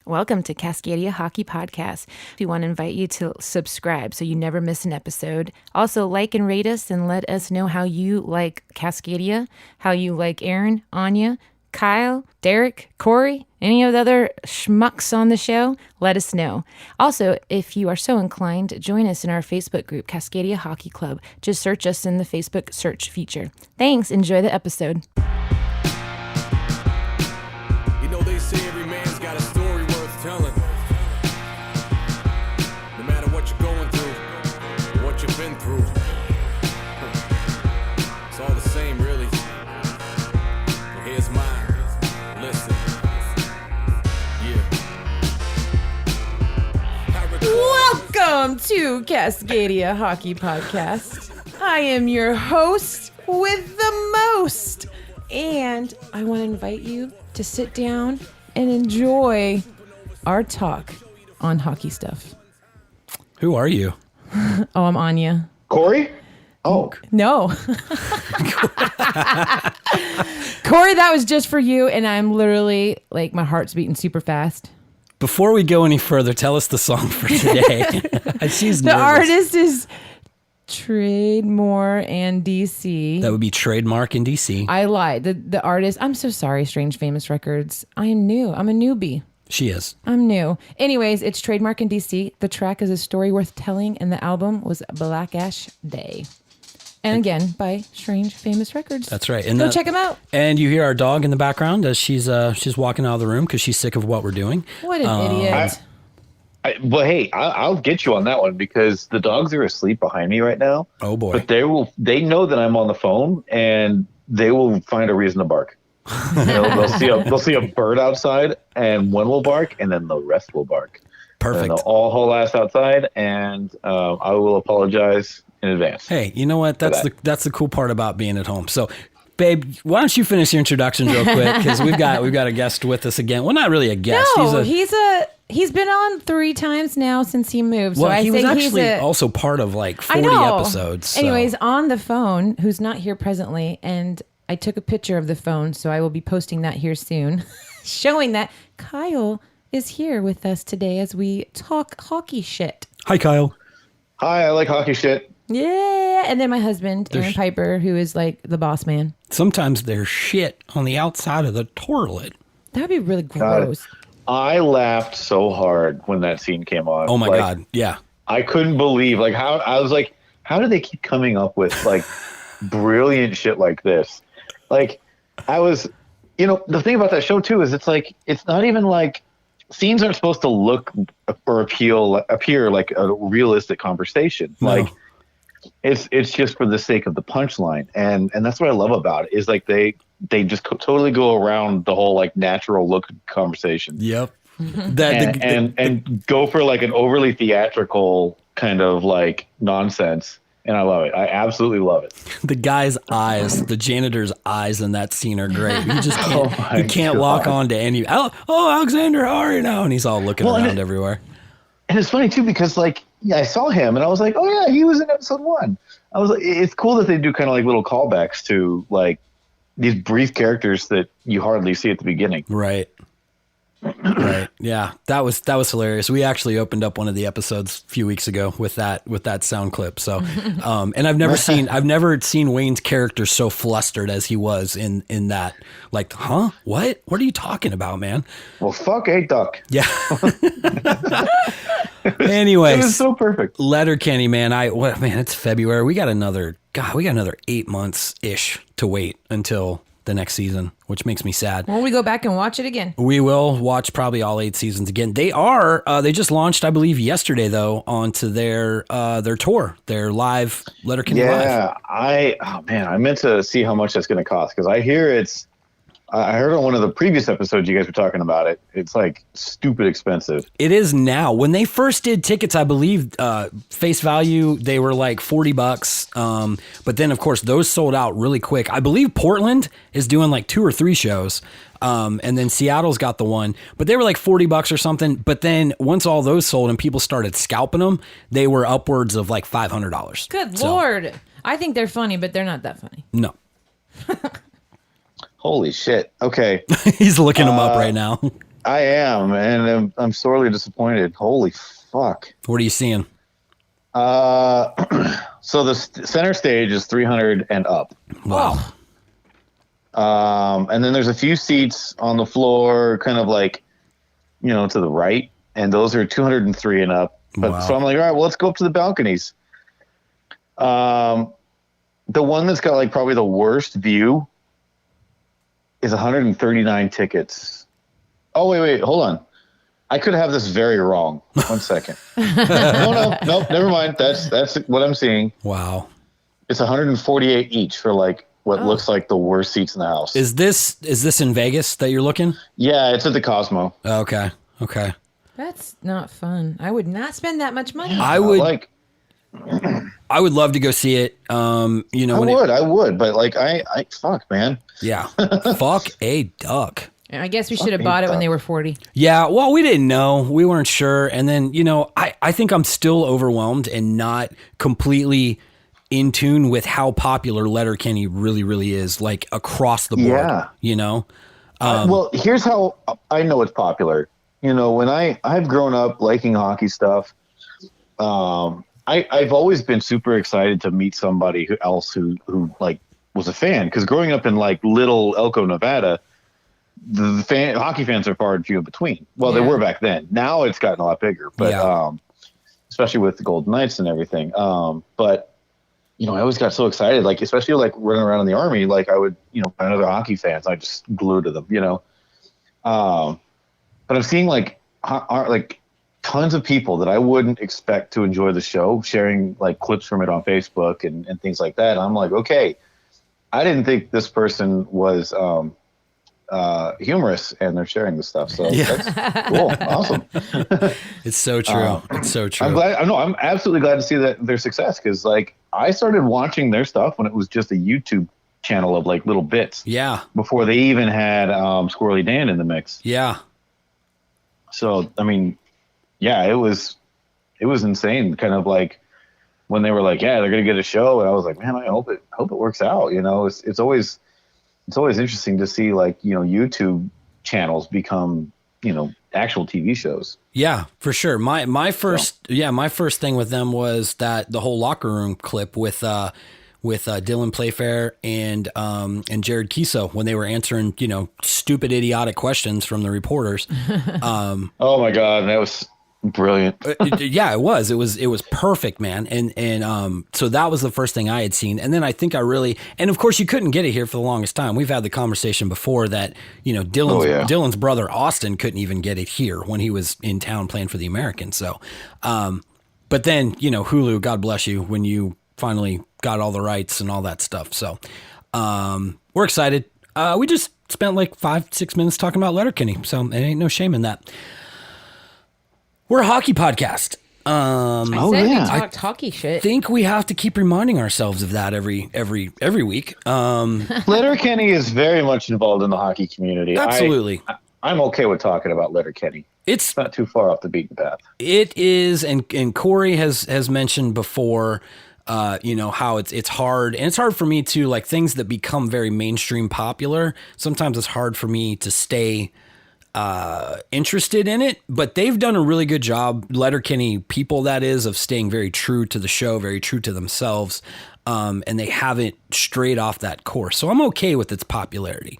Welcome to Cascadia Hockey Podcast. We want to invite you to subscribe so you never miss an episode. Also, like and rate us and let us know how you like Cascadia, how you like Aaron, Anya, Kyle, Derek, Corey, any of the other schmucks on the show. Let us know. Also, if you are so inclined, join us in our Facebook group, Cascadia Hockey Club. Just search us in the Facebook search feature. Thanks. Enjoy the episode. They say every man's got a story worth telling. No matter what you're going through, or what you've been through, it's all the same, really. But here's mine. Listen. Yeah. Welcome to Cascadia Hockey Podcast. I am your host with the most, and I want to invite you to sit down and enjoy our talk on hockey stuff. Who are you? Oh, I'm Anya. Corey? Oh. No. Corey, that was just for you, and I'm literally, like, my heart's beating super fast. Before we go any further, tell us the song for today. She's The nervous. artist is Trademark and DC. That would be Trademark in DC. I lied. The artist, I'm so sorry, Strange Famous Records. I am new. I'm a newbie. She is. I'm new. Anyways, it's Trademark in DC. The track is A Story Worth Telling, and the album was Black Ash Day. And again, by Strange Famous Records. That's right. And go check them out. And you hear our dog in the background as she's walking out of the room because she's sick of what we're doing. What an idiot. Well, hey, I'll get you on that one because the dogs are asleep behind me right now. Oh boy! But they know that I'm on the phone, and they will find a reason to bark. They'll see a bird outside, and one will bark, and then the rest will bark. Perfect. And they'll all haul ass outside, and I will apologize in advance. Hey, you know what? That's the cool part about being at home. So, babe, why don't you finish your introduction real quick? Because we've got a guest with us again. Well, not really a guest. No, he's been on 3 times now since he moved. Well, so he was actually also part of like 40 episodes. So. Anyways, on the phone, who's not here presently, and I took a picture of the phone, so I will be posting that here soon, showing that Kyle is here with us today as we talk hockey shit. Hi, Kyle. Hi, I like hockey shit. Yeah, and then my husband, Aaron Piper, who is like the boss man. Sometimes there's shit on the outside of the toilet. That would be really gross. I laughed so hard when that scene came on. Oh my God. Yeah. I couldn't believe how do they keep coming up with like brilliant shit like this? Like the thing about that show too is it's not even like scenes aren't supposed to look or appear like a realistic conversation. No. Like it's just for the sake of the punchline. And that's what I love about it is like they just totally go around the whole like natural look conversation. Yep. And go for like an overly theatrical kind of like nonsense. And I love it. I absolutely love it. The guy's eyes, the janitor's eyes in that scene are great. You just can't lock on to any. Oh, Alexander, how are you now? And he's all looking around everywhere. And it's funny too because like I saw him and I was like, oh yeah, he was in episode 1. I was like, it's cool that they do kind of like little callbacks to like these brief characters that you hardly see at the beginning. Right. Right. Yeah. That was hilarious. We actually opened up one of the episodes a few weeks ago with that sound clip. So, and I've never seen Wayne's character so flustered as he was in that. Like, huh? What are you talking about, man? Well, fuck a duck. Yeah. Anyways, it was so perfect. Letterkenny, man. It's February. We got another 8 months ish to wait until the next season, which makes me sad. Well, we go back and watch it again. We will watch probably all 8 seasons again. They just launched, I believe, yesterday though, onto their tour, their live Letterkenny Live. Yeah, I meant to see how much that's going to cost because I heard on one of the previous episodes you guys were talking about it. It's like stupid expensive. It is now. When they first did tickets, I believe face value, they were like $40. But then of course those sold out really quick. I believe Portland is doing like 2 or 3 shows. And then Seattle's got the one, but they were like $40 or something. But then once all those sold and people started scalping them, they were upwards of like $500. Good Lord. I think they're funny, but they're not that funny. No. Holy shit. Okay. He's looking them up right now. I am, and I'm sorely disappointed. Holy fuck. What are you seeing? So the center stage is 300 and up. Wow. And then there's a few seats on the floor, kind of like, to the right, and those are 203 and up. But Wow. so I'm like, all right, well, let's go up to the balconies. The one that's got like probably the worst view is 139 tickets. Oh, wait, hold on. I could have this very wrong. 1 second. No, never mind. That's what I'm seeing. Wow. It's 148 each for like what looks like the worst seats in the house. Is this in Vegas that you're looking? Yeah, it's at the Cosmo. Okay. That's not fun. I would not spend that much money. I would love to go see it. I would, but like I fuck, man. Yeah. Fuck a duck. I guess we should have bought it when they were 40. Yeah, well, we didn't know. We weren't sure. And then, I think I'm still overwhelmed and not completely in tune with how popular Letterkenny really, really is, like across the board, Yeah. Well, here's how I know it's popular. When I've grown up liking hockey stuff, I've always been super excited to meet somebody else who like was a fan. Because growing up in like little Elko, Nevada, the hockey fans are far and few in between. Well, they were back then. Now it's gotten a lot bigger, but especially with the Golden Knights and everything. But I always got so excited, like especially like running around in the Army, like I would, find other hockey fans, I just glue to them, But I'm seeing like tons of people that I wouldn't expect to enjoy the show sharing like clips from it on Facebook and things like that. And I'm like, okay, I didn't think this person was humorous, and they're sharing this stuff. So that's cool. Awesome. It's so true. It's so true. I'm glad. I'm absolutely glad to see that their success. Cause like I started watching their stuff when it was just a YouTube channel of like little bits. Yeah. Before they even had Squirrely Dan in the mix. Yeah. So, I mean, yeah, it was insane. Kind of like when they were like, yeah, they're going to get a show. And I was like, man, I hope it works out. It's always interesting to see like, YouTube channels become, actual TV shows. Yeah, for sure. My first thing with them was that the whole locker room clip with Dylan Playfair and Jared Kiso when they were answering, stupid, idiotic questions from the reporters. Oh my God. That was brilliant. Yeah, it was perfect, man. And so that was the first thing I had seen. And then I think and of course you couldn't get it here for the longest time. We've had the conversation before that, Dylan's brother Austin couldn't even get it here when he was in town playing for the Americans. So, but then, Hulu, God bless you, when you finally got all the rights and all that stuff. So, we're excited. We just spent like 5-6 minutes talking about Letterkenny. So it ain't no shame in that. We're a hockey podcast. We talked hockey shit. I think we have to keep reminding ourselves of that every week. Letterkenny is very much involved in the hockey community. Absolutely. I'm okay with talking about Letterkenny. It's not too far off the beaten path. It is, and Corey has mentioned before, how it's hard, and it's hard for me too. Like things that become very mainstream popular, sometimes it's hard for me to stay interested in it, but they've done a really good job, Letterkenny people that is, of staying very true to the show, very true to themselves, and they haven't strayed off that course. So I'm okay with its popularity.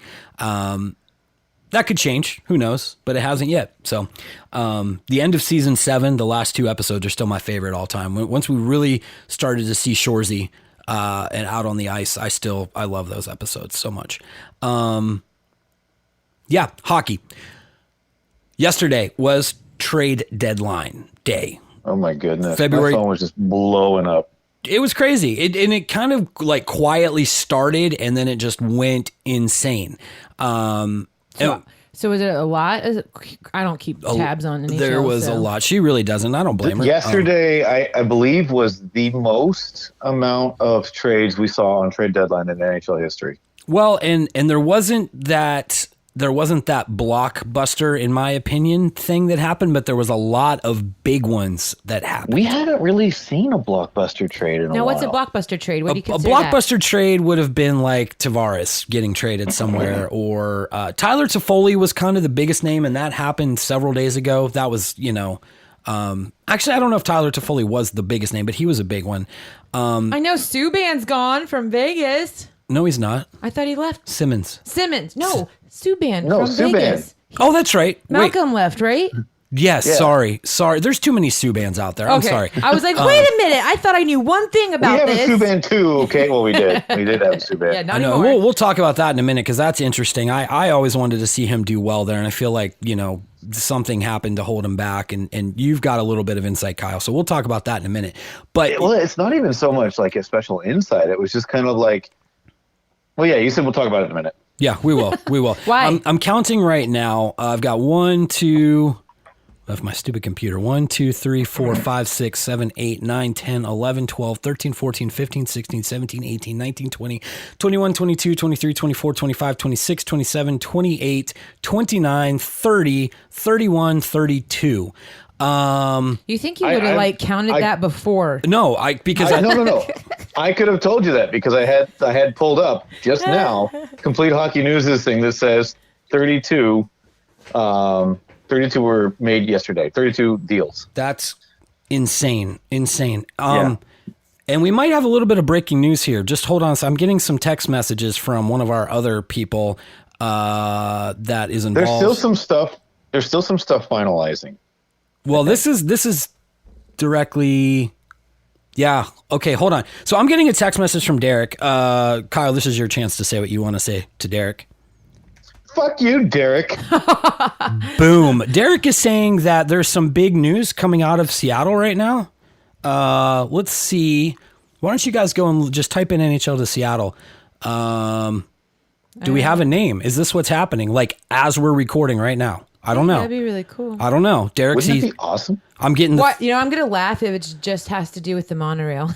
That could change, who knows, but it hasn't yet. So the end of season 7, the last 2 episodes are still my favorite all time. Once we really started to see Shoresy and out on the ice, I love those episodes so much. Yeah, hockey. Yesterday was trade deadline day. Oh my goodness. February. My phone was just blowing up. It was crazy. It kind of like quietly started and then it just went insane. So was it a lot? I don't keep tabs on NHL. There was a lot. She really doesn't. I don't blame her. Yesterday, I believe, was the most amount of trades we saw on trade deadline in NHL history. Well, and there wasn't that there wasn't that blockbuster, in my opinion, thing that happened, but there was a lot of big ones that happened. We haven't really seen a blockbuster trade in a while. Now, what's a blockbuster trade? What do you A consider blockbuster trade would have been like Tavares getting traded somewhere, or Tyler Toffoli was kind of the biggest name, and that happened several days ago. That was, actually, I don't know if Tyler Toffoli was the biggest name, but he was a big one. I know Subban's gone from Vegas. No, he's not. I thought he left. Simmons. No, Subban No, from Subban. Vegas. Oh, that's right. Malcolm left, right? Yes, Yeah. sorry. There's too many Subbans out there. I'm sorry. I was like, wait a minute. I thought I knew one thing We about have this. a Subban too. Okay, well we did have a Subban. Yeah, not I know. anymore. We'll talk about that in a minute because that's interesting. I always wanted to see him do well there, and I feel like, something happened to hold him back, and you've got a little bit of insight, Kyle. So we'll talk about that in a minute. But Well, it's not even so much like a special insight. It was just kind of like, well, yeah, you said we'll talk about it in a minute. yeah, we will. Why? I'm counting right now. I've got 1, 2. Left my stupid computer. 1, 2, 3, 4, 5, 6, 7, 8, 9, 10, 11, 12, 13, 14, 15, 16, 17, 18, 19, 20, 21, 22, 23, 24, 25, 26, 27, 28, 29, 30, 31, 32. You think you would have counted that before? No, because No. I could have told you that because I had pulled up just now Complete Hockey News' thing that says 32. 32 were made yesterday. 32 deals. That's insane. Yeah. And we might have a little bit of breaking news here. Just hold on. So I'm getting some text messages from one of our other people that is involved. There's still some stuff. There's still some stuff finalizing. Well, this is directly. Yeah. Okay. Hold on. So I'm getting a text message from Derek. Kyle, this is your chance to say what you want to say to Derek. Fuck you, Derek. Boom. Derek is saying that there's some big news coming out of Seattle right now. Let's see. Why don't you guys go and just type in NHL to Seattle? Do we have a name? Is this what's happening? Like as we're recording right now? I don't know. That'd be really cool. I don't know. Derek, Wouldn't that be awesome? I'm getting the, What? I'm going to laugh if it just has to do with the monorail.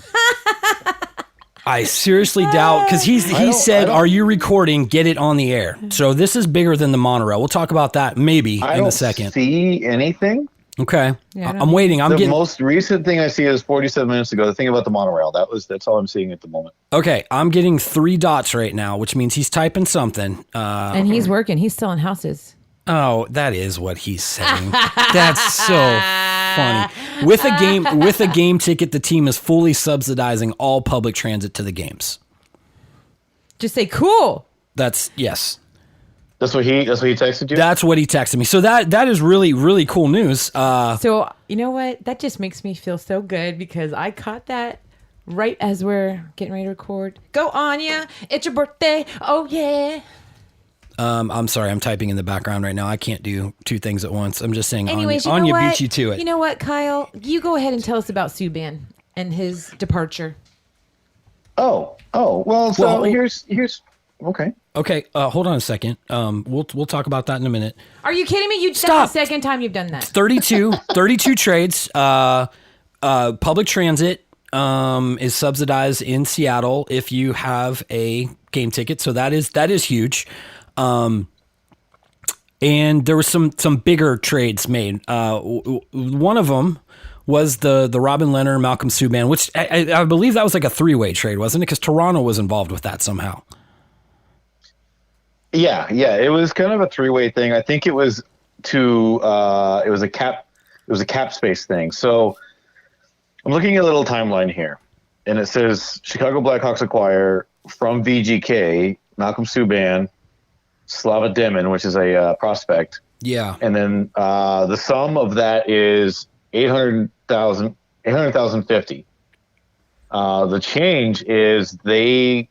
I seriously doubt because he said, "Are you recording? Get it on the air." So this is bigger than the monorail. We'll talk about that maybe in a second. See anything? Okay, Yeah, I don't I'm waiting. The most recent thing I see is 47 minutes ago. The thing about the monorail. That's all I'm seeing at the moment. Okay, I'm getting 3 dots right now, which means he's typing something. And he's working. He's selling houses. Oh, that is what he's saying. That's so funny. With a game ticket, the team is fully subsidizing all public transit to the games. Just say cool. Yes. That's what he texted you. That's what he texted me. So that is really, really cool news. So you know what? That just makes me feel so good because I caught that right as we're getting ready to record. Go Anya, it's your birthday. Oh yeah. I'm sorry, I'm typing in the background right now. I can't do 2 things at once. I'm just saying Anyways, Anya you know what? beat you to it. You know what, Kyle? You go ahead and tell us about Subban and his departure. Oh. Well, so here's okay. Okay, hold on a second. We'll talk about that in a minute. Are you kidding me? That's Stop. the second time you've done that. 32 trades. Public transit is subsidized in Seattle if you have a game ticket. So that is huge. And there was some bigger trades made. One of them was the Robin Lehner, Malcolm Subban, which I believe that was like a 3-way trade, wasn't it? Because Toronto was involved with that somehow. Yeah. It was kind of a 3-way thing. I think it was it was a cap space thing. So I'm looking at a little timeline here, and it says Chicago Blackhawks acquire from VGK Malcolm Subban, Slava Demon, which is a prospect. Yeah. And then the sum of that is $800,050. The change is they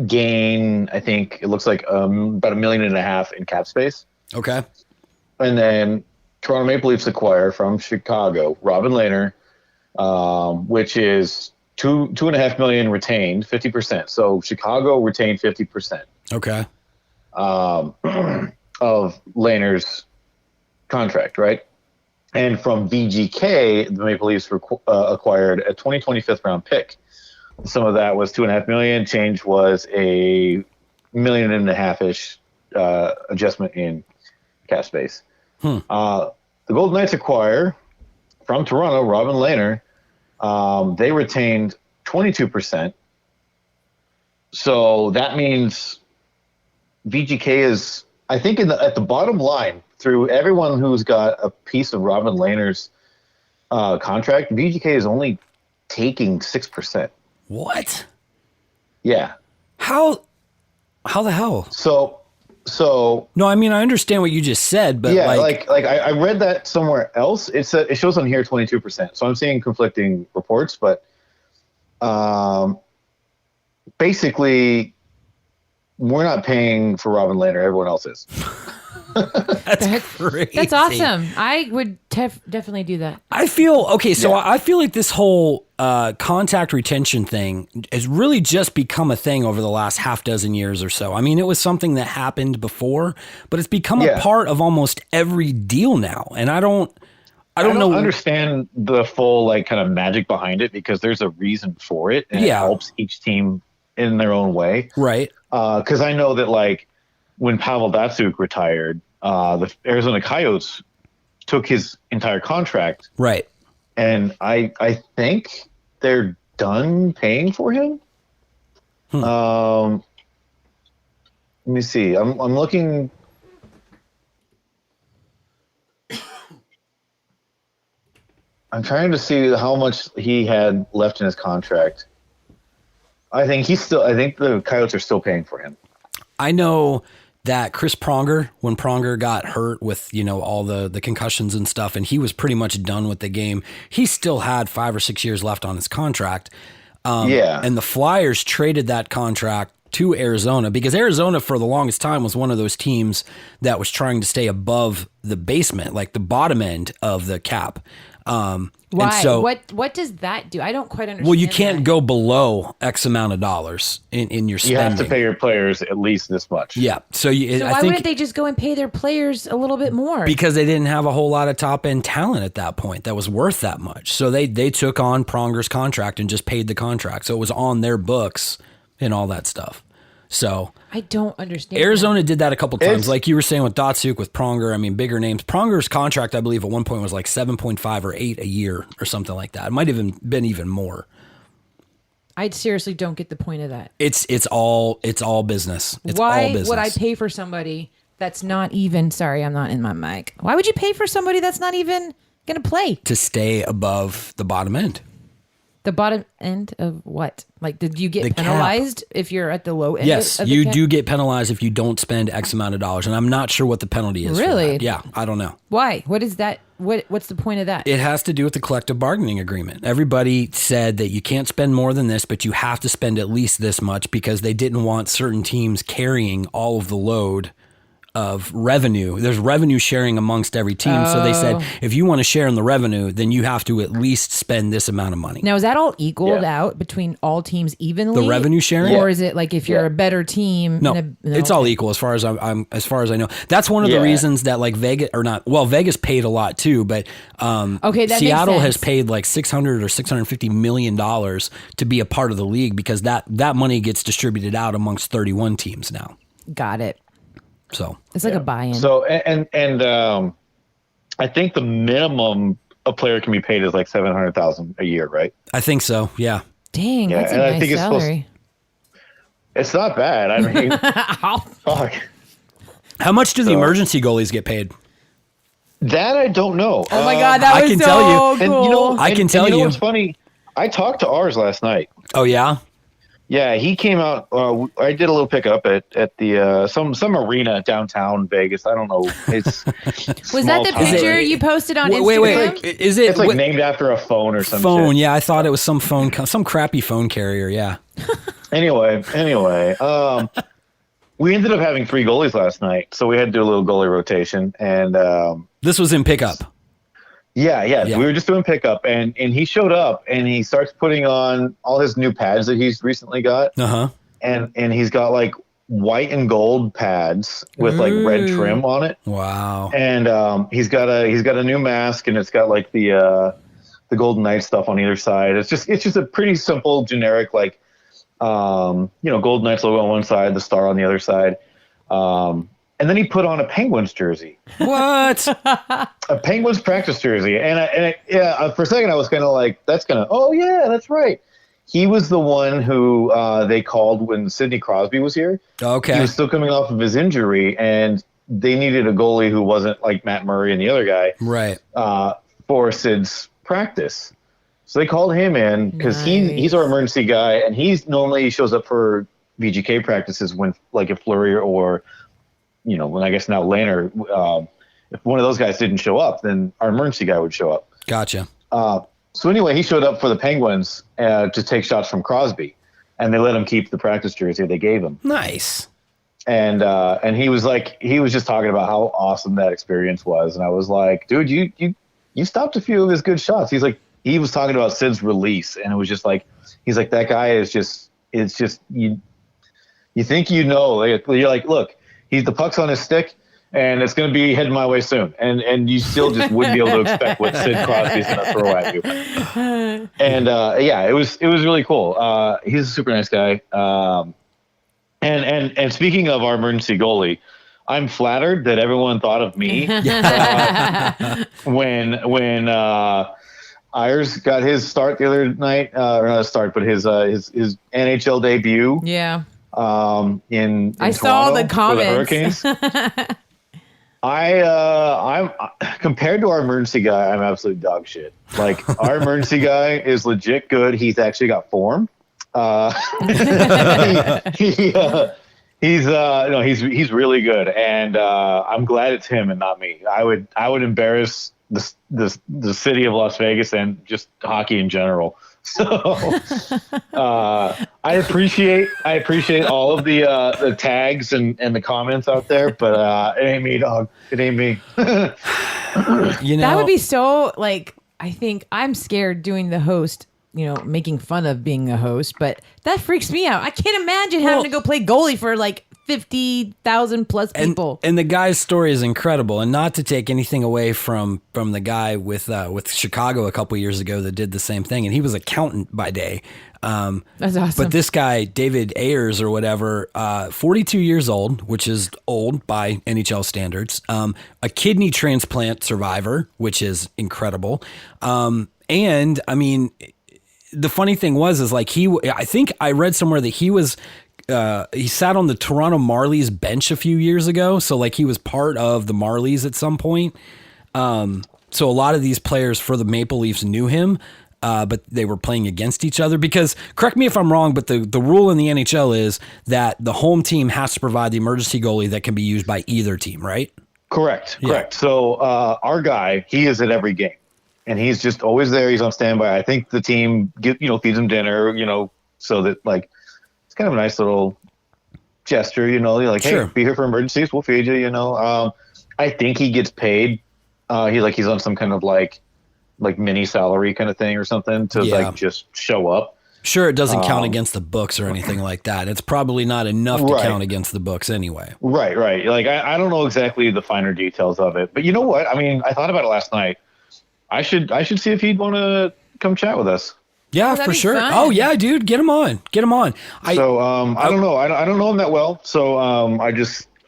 gain, I think it looks like about $1.5 million in cap space. Okay. And then Toronto Maple Leafs acquire from Chicago Robin Lehner, which is $2.5 million retained, 50%. So Chicago retained 50%. Okay. Of Lehner's contract, right? And from VGK, the Maple Leafs acquired a 2020 fifth-round pick. Some of that was $2.5 million. Change was $1.5 million-ish adjustment in cap space. The Golden Knights acquire from Toronto Robin Lehner. They retained 22%. So that means VGK is, I think, at the bottom line, through everyone who's got a piece of Robin Lehner's contract, VGK is only taking 6%. What? Yeah. How the hell? So No, I mean, I understand what you just said, but yeah, I read that somewhere else. It shows on here 22%. So I'm seeing conflicting reports, but basically, we're not paying for Robin Lehner. Everyone else is. That's crazy. That's awesome. I would definitely do that. I feel I feel like this whole contact retention thing has really just become a thing over the last half dozen years or so. I mean, it was something that happened before, but it's become a part of almost every deal now. And I don't understand the full like kind of magic behind it, because there's a reason for it, and it helps each team in their own way. Right. Because I know that like when Pavel Datsyuk retired, the Arizona Coyotes took his entire contract. Right. And I think they're done paying for him. Let me see. I'm looking. I'm trying to see how much he had left in his contract. I think the Coyotes are still paying for him. I know that Chris Pronger, when Pronger got hurt with, all the concussions and stuff, and he was pretty much done with the game, he still had 5 or 6 years left on his contract. And the Flyers traded that contract to Arizona because Arizona for the longest time was one of those teams that was trying to stay above the basement, like the bottom end of the cap. Why? And so, what does that do? I don't quite understand. Well, you can't go below X amount of dollars in your spending. You have to pay your players at least this much. Yeah. So why wouldn't they just go and pay their players a little bit more? Because they didn't have a whole lot of top end talent at that point that was worth that much. So they took on Pronger's contract and just paid the contract. So it was on their books and all that stuff. So I don't understand. Arizona did that a couple times, like you were saying with Datsyuk, with Pronger. I mean, bigger names. Pronger's contract, I believe, at one point was like 7.5 or 8 a year or something like that. It might have been even more. I seriously don't get the point of that. It's all business. It's Why all business. would I pay for somebody that's not even? Sorry, I'm not in my mic. Why would you pay for somebody that's not even going to play? To stay above the bottom end. The bottom end of what? Like, did you get The penalized if you're at the low end? Yes, of the you cap? do get penalized if you don't spend X amount of dollars, and I'm not sure what the penalty is. Really? For that. Yeah, I don't know. Why? What is that? What's the point of that? It has to do with the collective bargaining agreement. Everybody said that you can't spend more than this, but you have to spend at least this much because they didn't want certain teams carrying all of the load of revenue. There's revenue sharing amongst every team. So they said, if you want to share in the revenue, then you have to at least spend this amount of money. Now, is that all equaled out between all teams evenly? The revenue sharing? Or is it like if you're a better team? No, it's all equal as far as as far as I know. That's one of the reasons that like Vegas paid a lot too, but that Seattle has paid like $600 or $650 million to be a part of the league because that money gets distributed out amongst 31 teams now. Got it. So it's like a buy-in. So and I think the minimum a player can be paid is like $700,000 a year, right? I think so. Yeah. Dang, that's a nice salary. It's not bad. I mean, fuck. How much do the emergency goalies get paid? That I don't know. Oh my god, that was so cool. I can tell you. You know what's funny? I talked to ours last night. Oh yeah. Yeah, he came out. I did a little pickup at the some arena downtown Vegas. I don't know. It's was that the picture you posted on Instagram? Wait. Is it? It's like named after a phone or something. Phone? Yeah, I thought it was some phone, some crappy phone carrier. Yeah. Anyway, we ended up having 3 goalies last night, so we had to do a little goalie rotation. And this was in pickup. Yeah. We were just doing pickup, and he showed up, and he starts putting on all his new pads that he's recently got. And he's got like white and gold pads with like red trim on it. Wow. And he's got a new mask, and it's got like the Golden Knights stuff on either side. It's just a pretty simple, generic like Golden Knights logo on one side, the star on the other side. and then he put on a Penguins jersey. What? A Penguins practice jersey. For a second I was kind of like, oh yeah, that's right. He was the one who they called when Sidney Crosby was here. Okay. He was still coming off of his injury, and they needed a goalie who wasn't like Matt Murray and the other guy. Right. For Sid's practice. So they called him in because he's our emergency guy, and he shows up for VGK practices when, like, if Fleury or, when I guess now Lehner, if one of those guys didn't show up, then our emergency guy would show up. Gotcha. So anyway, he showed up for the Penguins to take shots from Crosby, and they let him keep the practice jersey they gave him. Nice. And he was just talking about how awesome that experience was, and I was like, dude, you stopped a few of his good shots. He's like, he was talking about Sid's release, and it was just like, he's like, that guy is just, it's just, you think, you're like, look, the puck's on his stick, and it's going to be heading my way soon. And you still just wouldn't be able to expect what Sid Crosby's going to throw at you. And it was really cool. He's a super nice guy. And speaking of our emergency goalie, I'm flattered that everyone thought of me when Ayers got his start the other night, or not a start, but his NHL debut. Yeah. In I saw the comments. For the Hurricanes. I'm compared to our emergency guy, I'm absolute dog shit. Like, our emergency guy is legit good. He's actually got form. He's really good, and I'm glad it's him and not me. I would embarrass the city of Las Vegas and just hockey in general. So I appreciate all of the tags and the comments out there, but it ain't me, dog. It ain't me. That would be so, like, I think I'm scared doing the host, making fun of being a host, but that freaks me out. I can't imagine having to go play goalie for like 50,000 plus people. And the guy's story is incredible. And not to take anything away from the guy with Chicago a couple years ago that did the same thing. And he was accountant by day. That's awesome. But this guy, David Ayers or whatever, 42 years old, which is old by NHL standards, a kidney transplant survivor, which is incredible. And I mean, the funny thing is like I think I read somewhere that he sat on the Toronto Marlies bench a few years ago. So like he was part of the Marlies at some point. So a lot of these players for the Maple Leafs knew him, but they were playing against each other because, correct me if I'm wrong, but the rule in the NHL is that the home team has to provide the emergency goalie that can be used by either team, right? Correct. So our guy, he is at every game. And he's just always there. He's on standby. I think the team feeds him dinner, so that, like, it's kind of a nice little gesture, You're like, hey, be here for emergencies. We'll feed you, I think he gets paid. He's on some kind of like mini salary kind of thing or something to like just show up. Sure, it doesn't count against the books or anything like that. It's probably not enough to count against the books anyway. Right. Like, I don't know exactly the finer details of it, but you know what? I mean, I thought about it last night. I should see if he'd want to come chat with us. Yeah, for sure. Fun. Oh yeah, dude, get him on. I don't know. I don't know him that well, so I'm not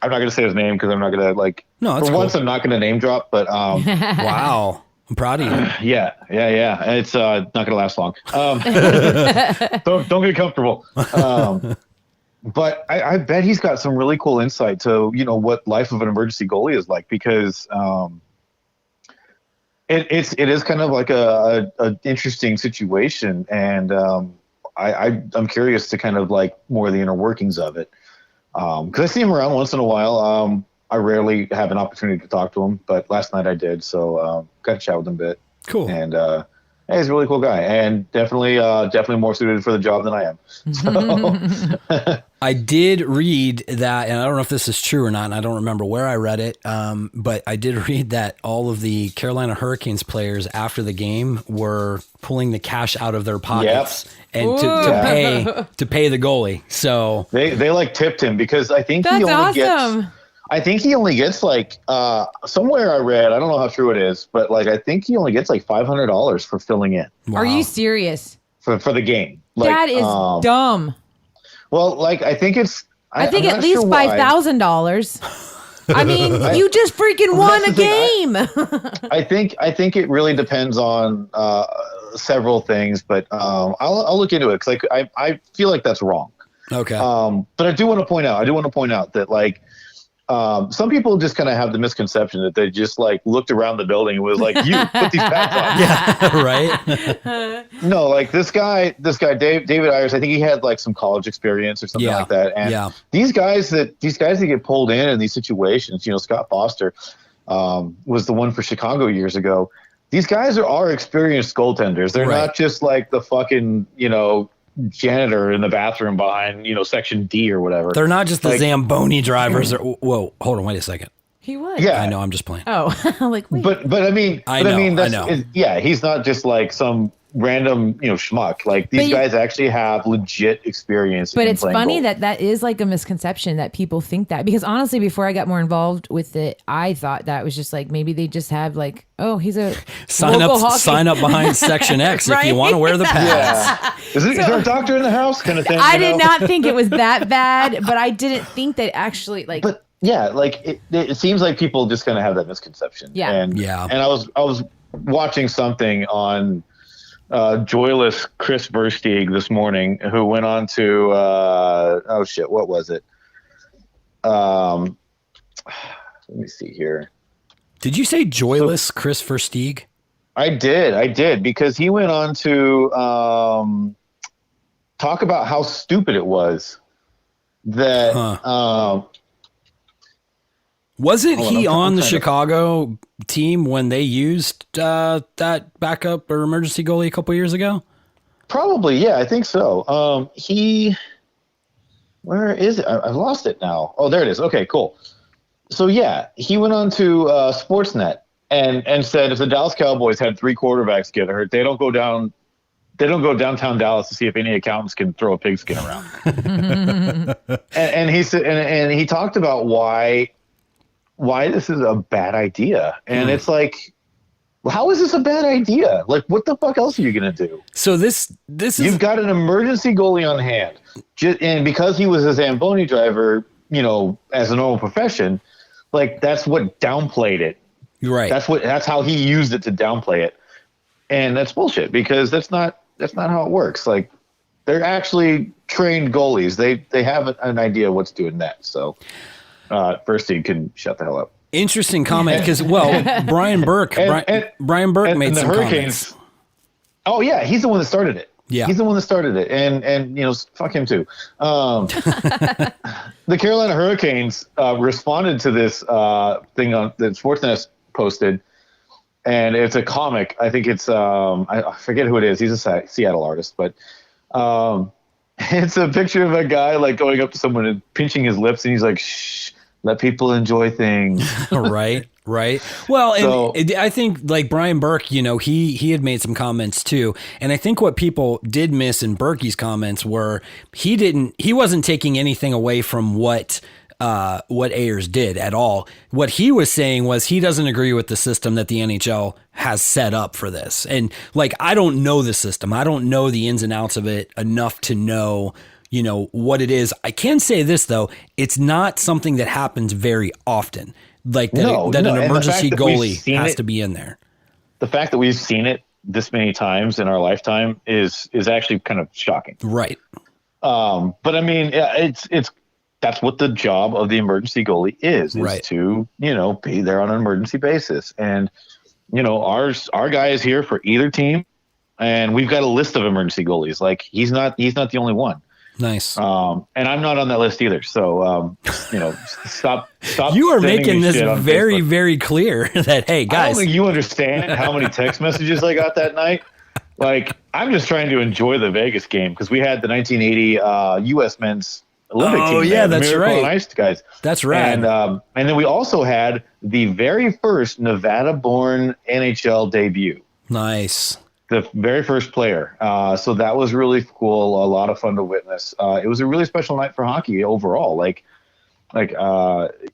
gonna say his name because I'm not gonna once I'm not gonna name drop. But wow, I'm proud of you. Yeah. It's not gonna last long. Don't get comfortable. But I bet he's got some really cool insight to what life of an emergency goalie is like, because It is kind of like a interesting situation, and I'm curious to kind of like more of the inner workings of it, because I see him around once in a while. I rarely have an opportunity to talk to him, but last night I did, so got to chat with him a bit. Cool. And he's a really cool guy, and definitely more suited for the job than I am. So. I did read that, and I don't know if this is true or not, and I don't remember where I read it, but I did read that all of the Carolina Hurricanes players after the game were pulling the cash out of their pockets and to pay the goalie. So they like tipped him, because I think that's awesome. I think he only gets like somewhere I read, I don't know how true it is, but like I think he only gets like $500 for filling in. Wow. Are you serious? For the game. Like, that is dumb. Well, like I think it's I think at least $5,000. I mean, you just freaking won a game. I think it really depends on several things, but I'll look into it because I feel like that's wrong. Okay. But I do want to point out that like some people just kind of have the misconception that they just like looked around the building and was like, "You put these pads on." Yeah, right. No, like this guy, David Ayers. I think he had like some college experience or something like that. And these guys that get pulled in these situations, Scott Foster was the one for Chicago years ago. These guys are experienced goaltenders. They're not just like the fucking janitor in the bathroom behind section D or whatever. They're not just the Zamboni drivers. Whoa, hold on, wait a second. He was. Yeah, I know. I'm just playing. Oh, like wait. But I mean, I know. He's not just like some random schmuck. Like these guys actually have legit experience. But it's funny that is like a misconception that people think that, because honestly, before I got more involved with it, I thought that was just like maybe they just have like, oh, he's a sign up behind section X if you want to wear the pads. Yeah. Is there a doctor in the house kind of thing? I did not think it was that bad, but I didn't think that actually like. But yeah, like it seems like people just kind of have that misconception. Yeah. And I was watching something on joyless Chris Versteeg this morning, who went on to what was it? Let me see here. Did you say joyless Chris Versteeg? I did because he went on to talk about how stupid it was that wasn't he on the Chicago team when they used that backup or emergency goalie a couple years ago? Probably, yeah, I think so. Where is it? I've lost it now. Oh, there it is. Okay, cool. So yeah, he went on to Sportsnet and said if the Dallas Cowboys had 3 quarterbacks get hurt, they don't go downtown Dallas to see if any accountants can throw a pigskin around. and he said, and he talked about why this is a bad idea. And it's like, how is this a bad idea? Like, what the fuck else are you going to do? So this is... You've got an emergency goalie on hand. And because he was a Zamboni driver, as a normal profession, like, that's what downplayed it. Right. That's how he used it to downplay it. And that's bullshit, because that's not how it works. Like, they're actually trained goalies. They have an idea what's doing that. So... first he can shut the hell up. Interesting comment, because Brian Burke made some comments. Oh yeah, he's the one that started it. Yeah, he's the one that started it, and fuck him too. The Carolina Hurricanes responded to this thing on that Sportsnet posted, and it's a comic. I think it's I forget who it is. He's a Seattle artist, but it's a picture of a guy like going up to someone and pinching his lips, and he's like, "Shh, let people enjoy things." Right. Well, and I think like Brian Burke, he had made some comments too. And I think what people did miss in Burke's comments were he wasn't taking anything away from what Ayers did at all. What he was saying was he doesn't agree with the system that the NHL has set up for this. And like, I don't know the system. I don't know the ins and outs of it enough to know, what it is. I can say this though, it's not something that happens very often. Like that an emergency goalie has to be in there. The fact that we've seen it this many times in our lifetime is actually kind of shocking. Right. But I mean, that's what the job of the emergency goalie is to, be there on an emergency basis. And, our guy is here for either team, and we've got a list of emergency goalies. Like he's not the only one. Nice. And I'm not on that list either. So, stop. You are making this very, very clear that, hey, guys. I don't think you understand how many text messages I got that night. Like, I'm just trying to enjoy the Vegas game because we had the 1980 U.S. men's Olympic team. Oh, yeah, that's Miracle right. on Ice guys. That's right. And then we also had the very first Nevada-born NHL debut. Nice. The very first player. So that was really cool. A lot of fun to witness. It was a really special night for hockey overall. It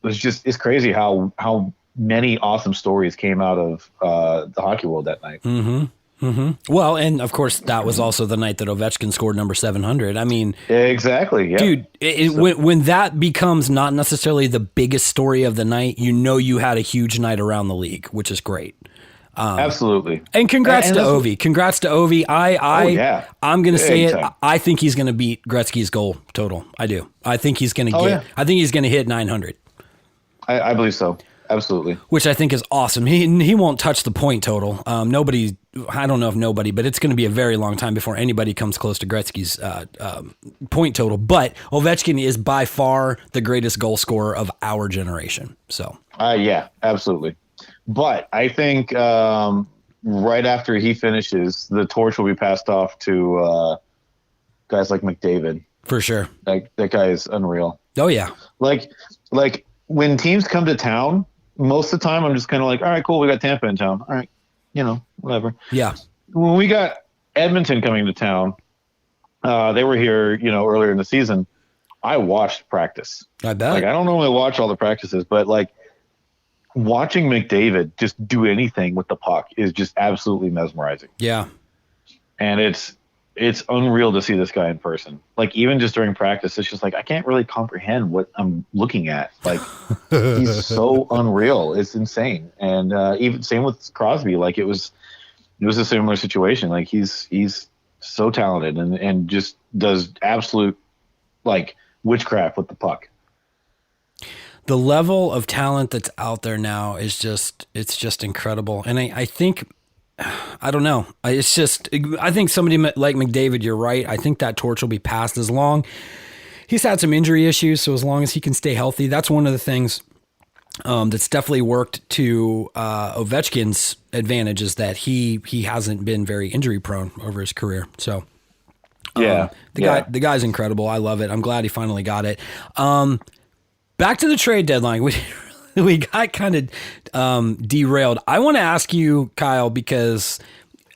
was it's crazy how many awesome stories came out of the hockey world that night. Mm-hmm. Well, and of course, that was also the night that Ovechkin scored number 700. I mean, exactly. Yeah. Dude, when that becomes not necessarily the biggest story of the night, you had a huge night around the league, which is great. Absolutely. And congrats to Ovi. Congrats to Ovi. I'm going to say it. I think he's going to beat Gretzky's goal total. I do. I think he's going to I think he's going to hit 900. I believe so. Absolutely. Which I think is awesome. He won't touch the point total. I don't know if nobody, but it's going to be a very long time before anybody comes close to Gretzky's point total. But Ovechkin is by far the greatest goal scorer of our generation. So, yeah, absolutely. But I think right after he finishes, the torch will be passed off to guys like McDavid. For sure. Like that guy is unreal. Oh yeah. Like when teams come to town, most of the time I'm just kind of like, all right, cool, we got Tampa in town. All right, whatever. Yeah. When we got Edmonton coming to town, they were here, earlier in the season. I watched practice. I bet. Like I don't normally watch all the practices, but like watching McDavid just do anything with the puck is just absolutely mesmerizing. Yeah. And it's unreal to see this guy in person. Like even just during practice, it's just like I can't really comprehend what I'm looking at. Like he's so unreal. It's insane. And even same with Crosby. Like it was a similar situation. Like he's so talented and just does absolute like witchcraft with the puck. The level of talent that's out there now is it's just incredible. And I think, I don't know. I think somebody like McDavid, you're right. I think that torch will be passed as long. He's had some injury issues, so as long as he can stay healthy, that's one of the things that's definitely worked to Ovechkin's advantage is that he hasn't been very injury prone over his career. So the guy's incredible. I love it. I'm glad he finally got it. Back to the trade deadline. We got kind of derailed. I want to ask you, Kyle, because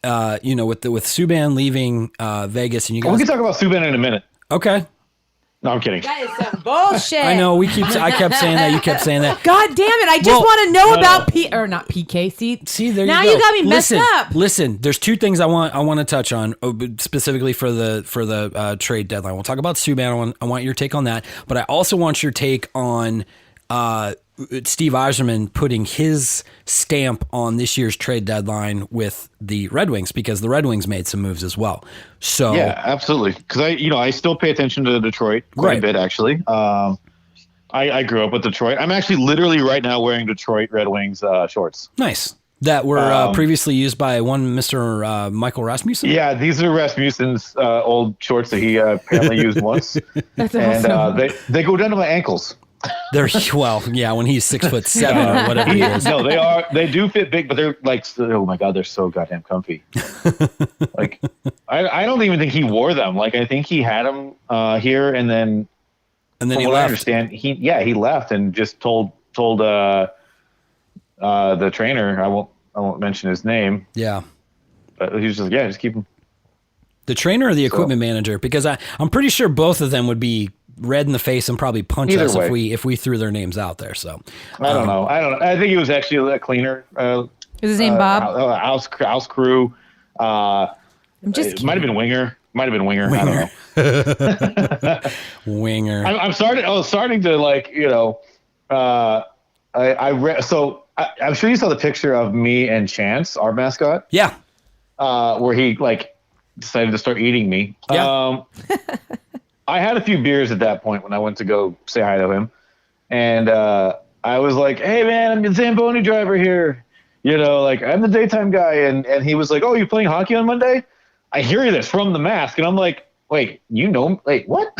with Subban leaving Vegas, and you guys, we can talk about Subban in a minute. Okay. No, I'm kidding. That is some bullshit. I know. I kept saying that. You kept saying that. God damn it! I just want to know about not PK. See, there now you go. You got me messed up. Listen, there's two things I want to touch on specifically for the trade deadline. We'll talk about Subban. I want your take on that, but I also want your take on Steve Yzerman putting his stamp on this year's trade deadline with the Red Wings, because the Red Wings made some moves as well. So yeah, absolutely. Because I still pay attention to Detroit quite a bit, actually. I grew up with Detroit. I'm actually literally right now wearing Detroit Red Wings shorts. Nice. That were previously used by one Mr. Michael Rasmussen? Yeah, these are Rasmussen's old shorts that he apparently used once. That's and awesome. They go down to my ankles. They're when he's 6'7" or whatever he is. No, they do fit big, but they're like, oh my God, they're so goddamn comfy. Like, I don't even think he wore them. Like, I think he had them here, and then he left. left. I understand, he left and just told the trainer, I won't mention his name. Yeah, but he was just just keep them. The trainer or the equipment manager, because I'm pretty sure both of them would be red in the face and probably punch us if we threw their names out there. So I don't know. I think he was actually a cleaner. Is his name Bob? House crew. I'm just it might have been Winger. I don't know. Winger. I'm starting to like, I'm sure you saw the picture of me and Chance, our mascot. Yeah. Where he like decided to start eating me. Yeah. I had a few beers at that point when I went to go say hi to him. And I was like, hey, man, I'm the Zamboni driver here. Like I'm the daytime guy. And he was like, oh, you playing hockey on Monday? I hear this from the mask. And I'm like, wait, wait, what?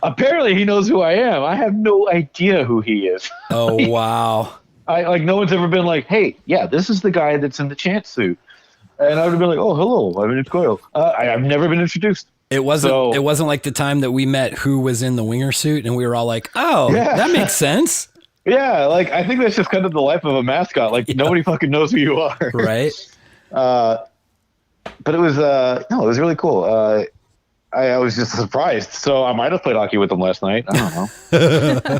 Apparently he knows who I am. I have no idea who he is. Oh, wow. No one's ever been like, hey, yeah, this is the guy that's in the Chance suit. And I would have been like, oh, hello, I'm in Coyle. I've never been introduced. It wasn't like the time that we met who was in the Winger suit and we were all like, oh, that makes sense. Yeah, like I think that's just kind of the life of a mascot. Like nobody fucking knows who you are. Right. But it was it was really cool. I was just surprised. So I might have played hockey with them last night. I don't know.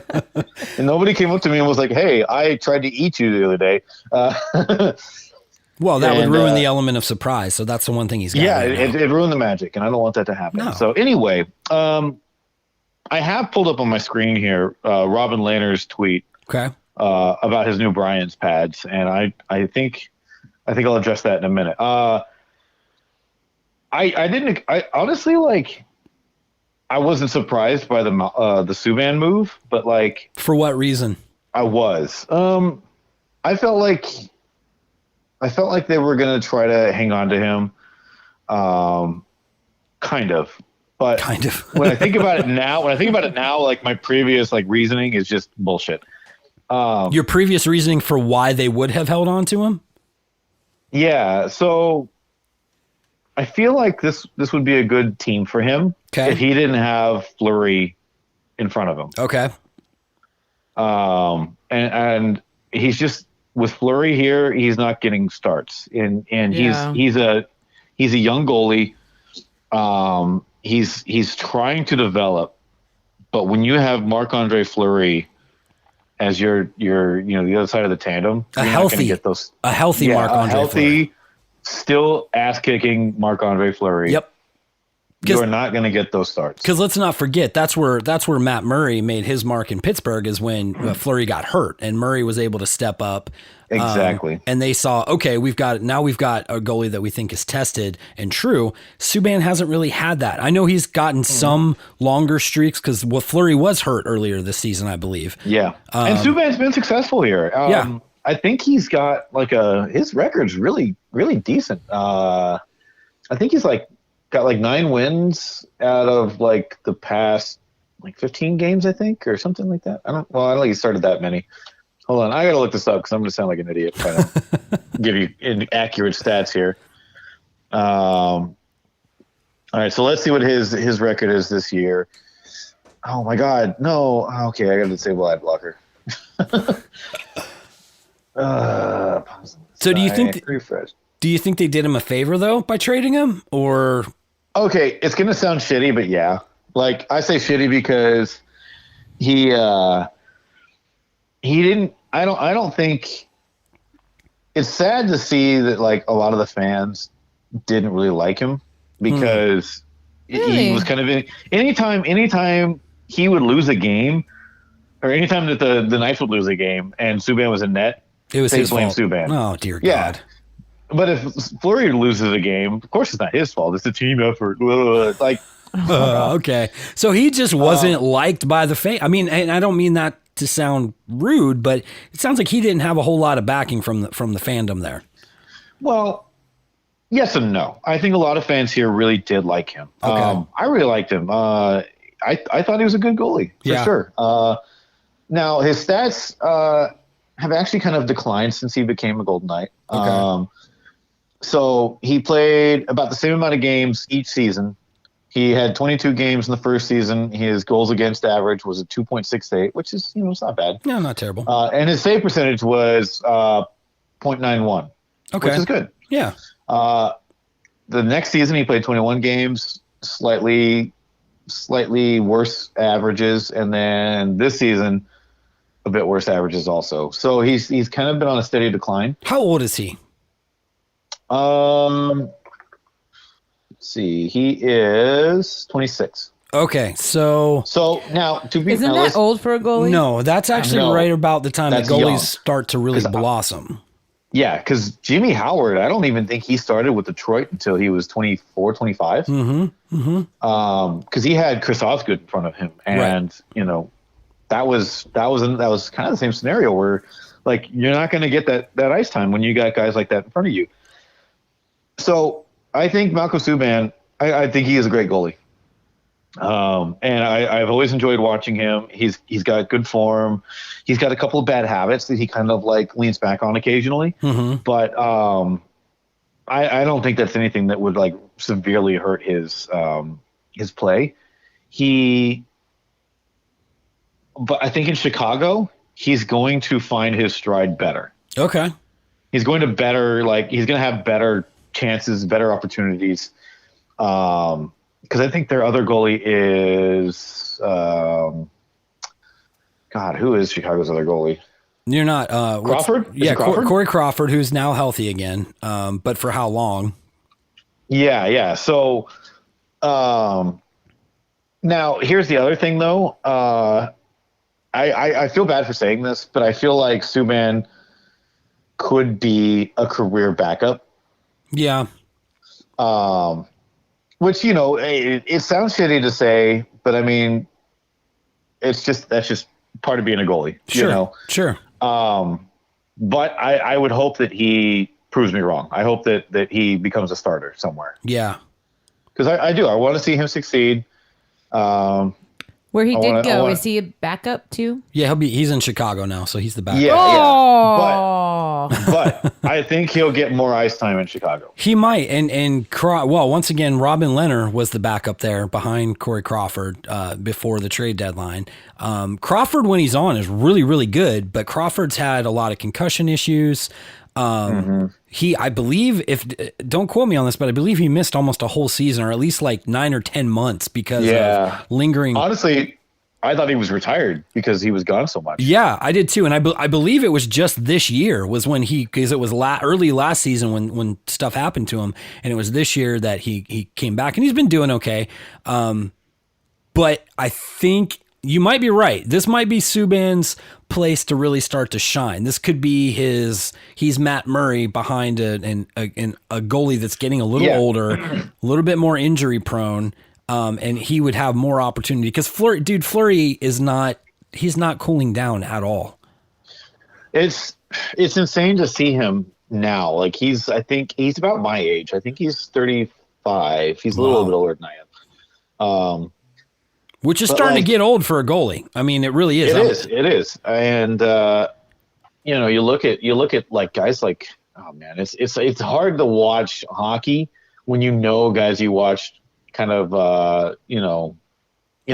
And nobody came up to me and was like, hey, I tried to eat you the other day. Well, that would ruin the element of surprise. So that's the one thing he's got. Yeah, right it ruined the magic, and I don't want that to happen. No. So anyway, I have pulled up on my screen here Robin Lehner's tweet Okay. about his new Brian's pads, and I think I'll address that in a minute. I honestly, like, I wasn't surprised by the Subban move, but like, For what reason? I was. I felt like they were gonna try to hang on to him, kind of. But Kind of. when I think about it now, like my previous like reasoning is just bullshit. Your previous reasoning for why they would have held on to him? Yeah, so I feel like this would be a good team for him Okay. if he didn't have Fleury in front of him. Okay. And he's just with Fleury here, he's not getting starts, and Yeah. he's a young goalie. He's trying to develop, but when you have Marc-Andre Fleury as your the other side of the tandem, A you're not gonna healthy get those. Marc-Andre healthy, Fleury. still ass kicking Marc-Andre Fleury. Yep. You are not going to get those starts. Because let's not forget, that's where Matt Murray made his mark in Pittsburgh, is when Fleury got hurt and Murray was able to step up. Exactly. And they saw, okay, we've got a goalie that we think is tested and true. Subban hasn't really had that. I know he's gotten some longer streaks because Fleury was hurt earlier this season, I believe. Yeah. And Subban's been successful here. Yeah. I think he's got his record's really, really decent. I think he's got 9 wins out of the past 15 games, I think, or something like that. I don't think he started that many. Hold on, I gotta look this up because I'm gonna sound like an idiot trying to give you inaccurate stats here. All right, so let's see what his record is this year. Oh my God, no. Okay, I gotta disable ad blocker. So do you think refresh? Do you think they did him a favor though by trading him, or? Okay, it's gonna sound shitty, but yeah. I say shitty because he didn't. I don't think. It's sad to see that a lot of the fans didn't really like him because he was kind of anytime he would lose a game, or anytime that the Knights would lose a game and Subban was in net, It was they his blame fault. Subban. Oh dear Yeah. God. But if Fleury loses a game, of course it's not his fault. It's a team effort. Okay. So he just wasn't liked by the fan. I mean, and I don't mean that to sound rude, but it sounds like he didn't have a whole lot of backing from the fandom there. Well, yes and no. I think a lot of fans here really did like him. Okay. I really liked him. I thought he was a good goalie for sure. Now his stats have actually kind of declined since he became a Golden Knight. Okay. So he played about the same amount of games each season. He had 22 games in the first season. His goals against average was a 2.68, which is, it's not bad. No, not terrible. And his save percentage was 0.91, Okay. which is good. Yeah. The next season he played 21 games, slightly worse averages, and then this season a bit worse averages also. So he's kind of been on a steady decline. How old is he? Let's see, he is 26. Okay, so now to be Isn't that old for a goalie? no, that's actually No, right about the time that that's goalies young. start to really 'Cause blossom. Yeah, because Jimmy Howard, I don't even think he started with Detroit until he was 24, 25. Because he had Chris Osgood in front of him, and that was kind of the same scenario where you're not going to get that ice time when you got guys like that in front of you. So I think Malcolm Subban, I think he is a great goalie. And I've always enjoyed watching him. He's got good form. He's got a couple of bad habits that he kind of leans back on occasionally. But I don't think that's anything that would severely hurt his play. But I think in Chicago, he's going to find his stride better. Okay. He's going to he's going to have better chances, better opportunities. Because I think their other goalie is, God, who is Chicago's other goalie? You're not Crawford? Is Yeah, it Crawford? Corey Crawford, who's now healthy again. But for how long? Yeah. So, now here's the other thing, though. I feel bad for saying this, but I feel like Subban could be a career backup. Yeah. Which, it sounds shitty to say, but I mean, that's just part of being a goalie. Sure. Sure. But I would hope that he proves me wrong. I hope that he becomes a starter somewhere. Yeah. Because I do. I want to see him succeed. Where he did go, is he a backup too? Yeah, he's in Chicago now, so he's the backup. Yeah. Oh. But I think he'll get more ice time in Chicago. He might. Well, once again, Robin Lehner was the backup there behind Corey Crawford before the trade deadline. Crawford, when he's on, is really, really good, but Crawford's had a lot of concussion issues. I believe, don't quote me on this, but I believe he missed almost a whole season, or at least like 9 or 10 months because of lingering. Honestly, I thought he was retired because he was gone so much. Yeah, I did too. And I believe it was just this year was when because it was early last season when stuff happened to him. And it was this year that he came back, and he's been doing okay. But I think you might be right. This might be Subban's place to really start to shine. This could be he's Matt Murray behind a goalie that's getting a little older, a little bit more injury prone. And he would have more opportunity because Fleury he's not cooling down at all. It's insane to see him now. Like I think he's about my age. I think he's 35. He's a little bit older than I am. Which is starting to get old for a goalie. I mean, it really is. It is. And, you look at like guys like, oh man, it's hard to watch hockey when guys you watched kind of, in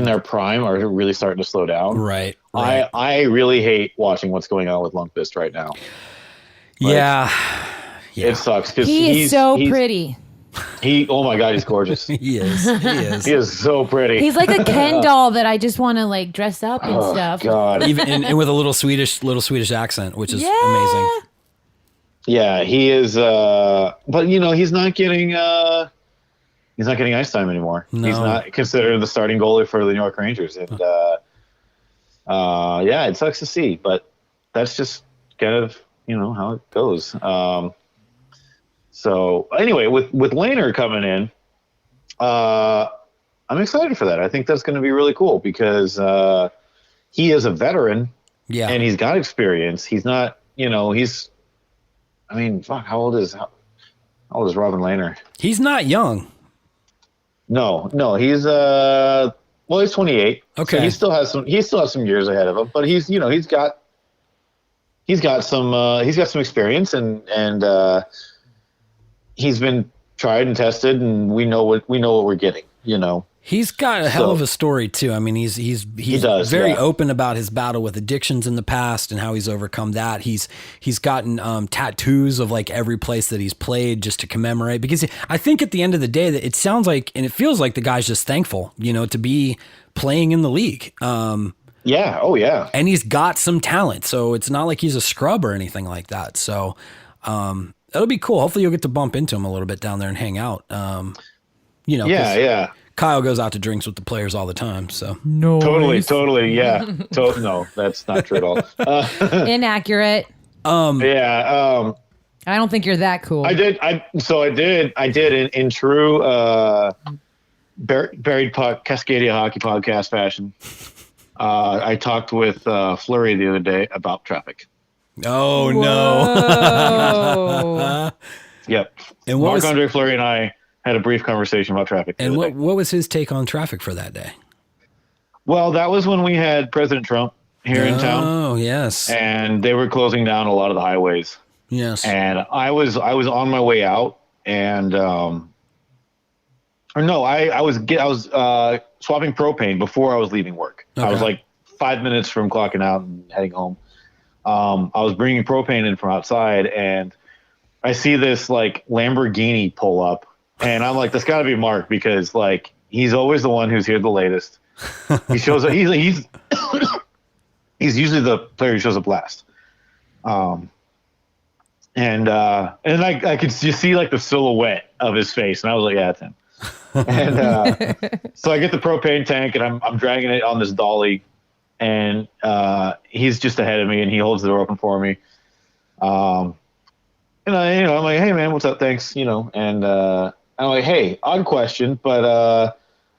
their prime are really starting to slow down. Right. I really hate watching what's going on with Lundqvist right now. Yeah. It sucks because he's so pretty. Oh my God, he's gorgeous. He is. He is so pretty. He's like a Ken doll that I just want to like dress up and stuff. God. Even and with a little Swedish accent, which is amazing. Yeah, he is. But he's not getting ice time anymore. No. He's not considered the starting goalie for the New York Rangers, and it sucks to see, but that's just kind of how it goes. So anyway, with Lehner coming in, I'm excited for that. I think that's going to be really cool because he is a veteran, and he's got experience. He's not, how old is Robin Lehner? He's not young. No, he's he's 28. Okay, so he still has some years ahead of him, but he's got some experience and he's been tried and tested, and we know what we're getting. He's got a hell of a story too. I mean, he's very open about his battle with addictions in the past and how he's overcome that. He's gotten tattoos of like every place that he's played just to commemorate, because I think at the end of the day that it sounds like and it feels like the guy's just thankful, to be playing in the league. Yeah. Oh yeah. And he's got some talent, so it's not like he's a scrub or anything like that. So that'll be cool. Hopefully you'll get to bump into him a little bit down there and hang out. Yeah. Kyle goes out to drinks with the players all the time, so no. Totally, yeah. No, that's not true at all. Inaccurate. I don't think you're that cool. I did in true buried puck Cascadia Hockey Podcast fashion. I talked with Fleury the other day about traffic. Oh no! Yep. And Marc-Andre Fleury and I had a brief conversation about traffic. And what was his take on traffic for that day? Well, that was when we had President Trump here in town. Oh, yes. And they were closing down a lot of the highways. Yes. And I was on my way out, and I was swapping propane before I was leaving work. Okay. I was like 5 minutes from clocking out and heading home. I was bringing propane in from outside, and I see this like Lamborghini pull up. And I'm like, that's got to be Mark, because like he's always the one who's here the latest. He shows up. He's usually the player who shows up last. And I could just see like the silhouette of his face, and I was like, yeah, that's him. And so I get the propane tank, and I'm dragging it on this dolly, and he's just ahead of me, and he holds the door open for me. And I'm like, hey man, what's up? Thanks, And I'm like, hey, odd question, but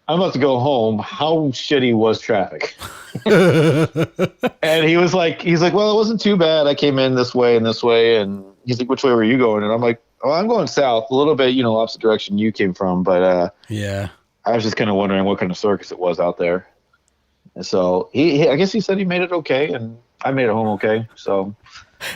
I'm about to go home. How shitty was traffic? And he's like, well, it wasn't too bad. I came in this way and this way. And he's like, which way were you going? And I'm like, well, I'm going south a little bit, opposite direction you came from. But yeah, I was just kind of wondering what kind of circus it was out there. And so I guess he said he made it okay, and I made it home okay. So.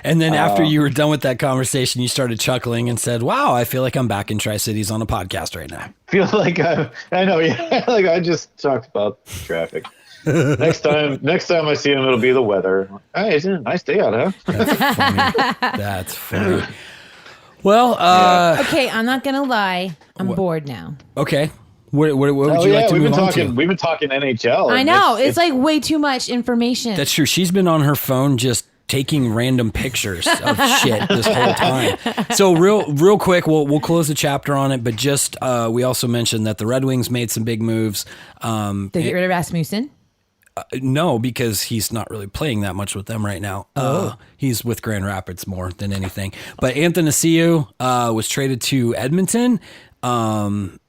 And then after you were done with that conversation, you started chuckling and said, wow, I feel like I'm back in Tri-Cities on a podcast right now. Feel like I know, yeah. Like I just talked about traffic. Next time I see him, it'll be the weather. Hey, it's a nice day out, huh? That's funny. That's funny. Well, okay, I'm not gonna lie. I'm bored now. Okay. What would you like to move on to? We've been talking NHL. I know. It's like way too much information. That's true. She's been on her phone just taking random pictures of shit this whole time. So real quick, we'll close the chapter on it, but just we also mentioned that the Red Wings made some big moves. They get rid of Rasmussen? No, because he's not really playing that much with them right now. He's with Grand Rapids more than anything. But Athanasiou was traded to Edmonton, and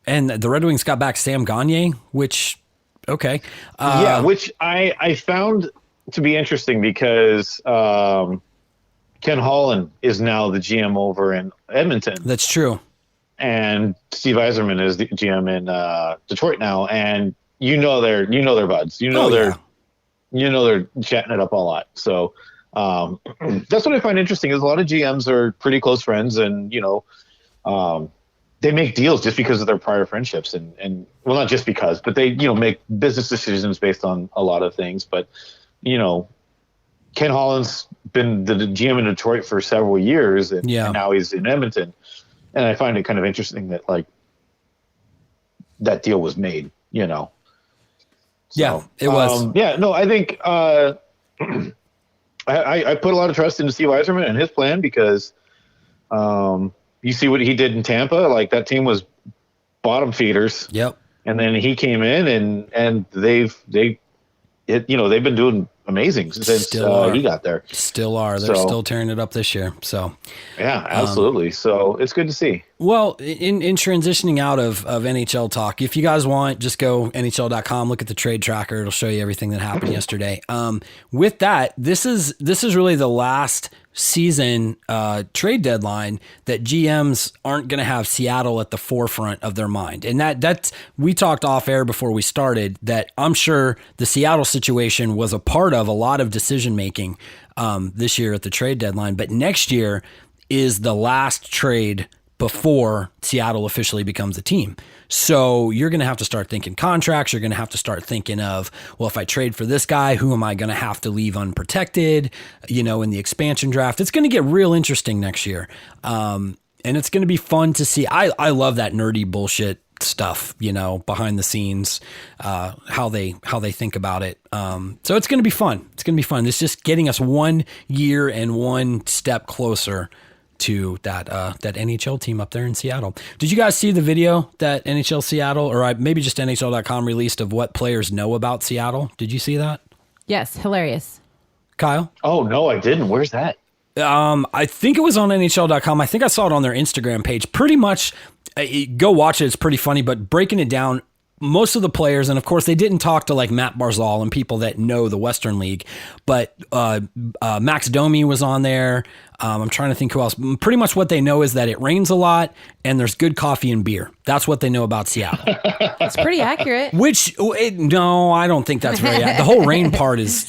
the Red Wings got back Sam Gagner, which, okay. Which I found to be interesting because Ken Holland is now the GM over in Edmonton. That's true. And Steve Yzerman is the GM in Detroit now, and they're buds. They're chatting it up a lot. So that's what I find interesting is a lot of GMs are pretty close friends, and they make deals just because of their prior friendships, and well, not just because, but they make business decisions based on a lot of things. But Ken Holland's been the GM in Detroit for several years, and now he's in Edmonton, and I find it kind of interesting that like that deal was made. Yeah, it was. I think I put a lot of trust into Steve Yzerman and his plan because you see what he did in Tampa. Like that team was bottom feeders. Yep. And then he came in and they've been doing amazing since he got there. Still are. They're still tearing it up this year. So yeah, absolutely. So it's good to see. Well, in transitioning out of NHL talk, if you guys want, just go NHL.com, look at the trade tracker. It'll show you everything that happened yesterday. With that, this is really the last season trade deadline that GMs aren't going to have Seattle at the forefront of their mind. And that's we talked off air before we started that I'm sure the Seattle situation was a part of a lot of decision making this year at the trade deadline. But next year is the last trade before Seattle officially becomes a team. So you're going to have to start thinking contracts. You're going to have to start thinking of, well, if I trade for this guy, who am I going to have to leave unprotected, in the expansion draft? It's going to get real interesting next year. And it's going to be fun to see. I love that nerdy bullshit stuff, behind the scenes, how they think about it. So it's going to be fun. It's going to be fun. It's just getting us 1 year and one step closer to that NHL team up there in Seattle. Did you guys see the video that NHL Seattle, or maybe just NHL.com released of what players know about Seattle? Did you see that? Yes, hilarious. Kyle? Oh, no, I didn't. Where's that? I think it was on NHL.com. I think I saw it on their Instagram page. Pretty much, go watch it. It's pretty funny, but breaking it down, most of the players, and of course they didn't talk to like Matt Barzal and people that know the Western League, but Max Domi was on there. I'm trying to think who else. Pretty much what they know is that it rains a lot and there's good coffee and beer. That's what they know about Seattle. It's pretty accurate. No, I don't think that's very accurate. The whole rain part is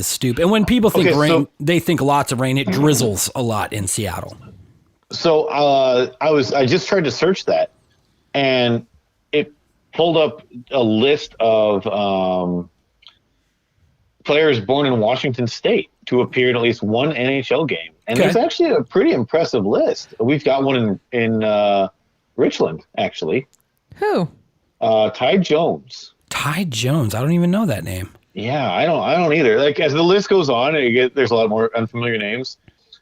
stupid. And when people think rain, they think lots of rain. It drizzles a lot in Seattle. So I just tried to search that, and it pulled up a list of players born in Washington State to appear in at least one NHL game. And There's actually a pretty impressive list. We've got one in Richland, actually. Who? Ty Jones. Ty Jones. I don't even know that name. Yeah, I don't either. Like as the list goes on, there's a lot more unfamiliar names.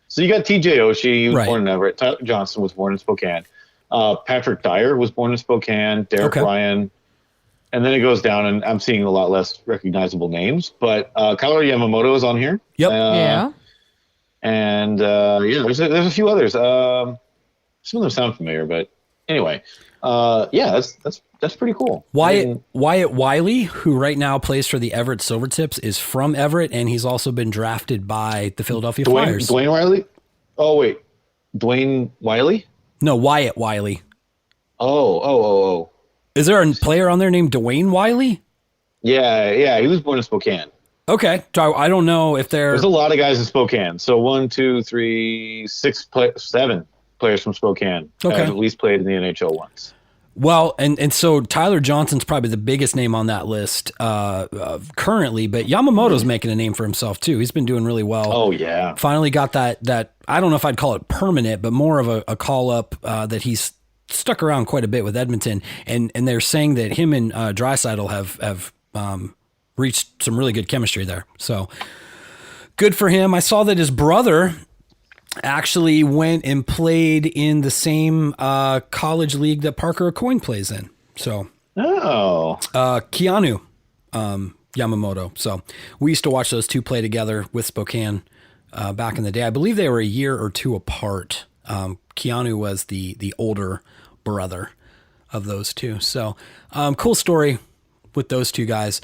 So you got T.J. Oshie, he was born in Everett. Tyler Johnson was born in Spokane. Patrick Dyer was born in Spokane. Derek Ryan. And then it goes down, and I'm seeing a lot less recognizable names. But Kyler Yamamoto is on here. Yep. Yeah. And there's a few others. Some of them sound familiar, but anyway, that's pretty cool. Wyatt Wiley, who right now plays for the Everett Silvertips, is from Everett, and he's also been drafted by the Philadelphia Flyers. Dwayne Wiley? Oh wait, Dwayne Wiley? No, Wyatt Wiley. Oh. Is there a player on there named Dwayne Wiley? Yeah, he was born in Spokane. Okay, so I don't know if there's a lot of guys in Spokane. So 1, 2, 3, 6, 7 players from Spokane have at least played in the NHL once. Well, and so Tyler Johnson's probably the biggest name on that list currently, but Yamamoto's making a name for himself too. He's been doing really well. Oh yeah, finally got that. I don't know if I'd call it permanent, but more of a call up that he's stuck around quite a bit with Edmonton, and they're saying that him and Draisaitl have reached some really good chemistry there. So good for him. I saw that his brother actually went and played in the same college league that Parker O'Coin plays in. So, Keanu Yamamoto. So we used to watch those two play together with Spokane back in the day. I believe they were a year or two apart. Keanu was the older brother of those two. So, cool story with those two guys.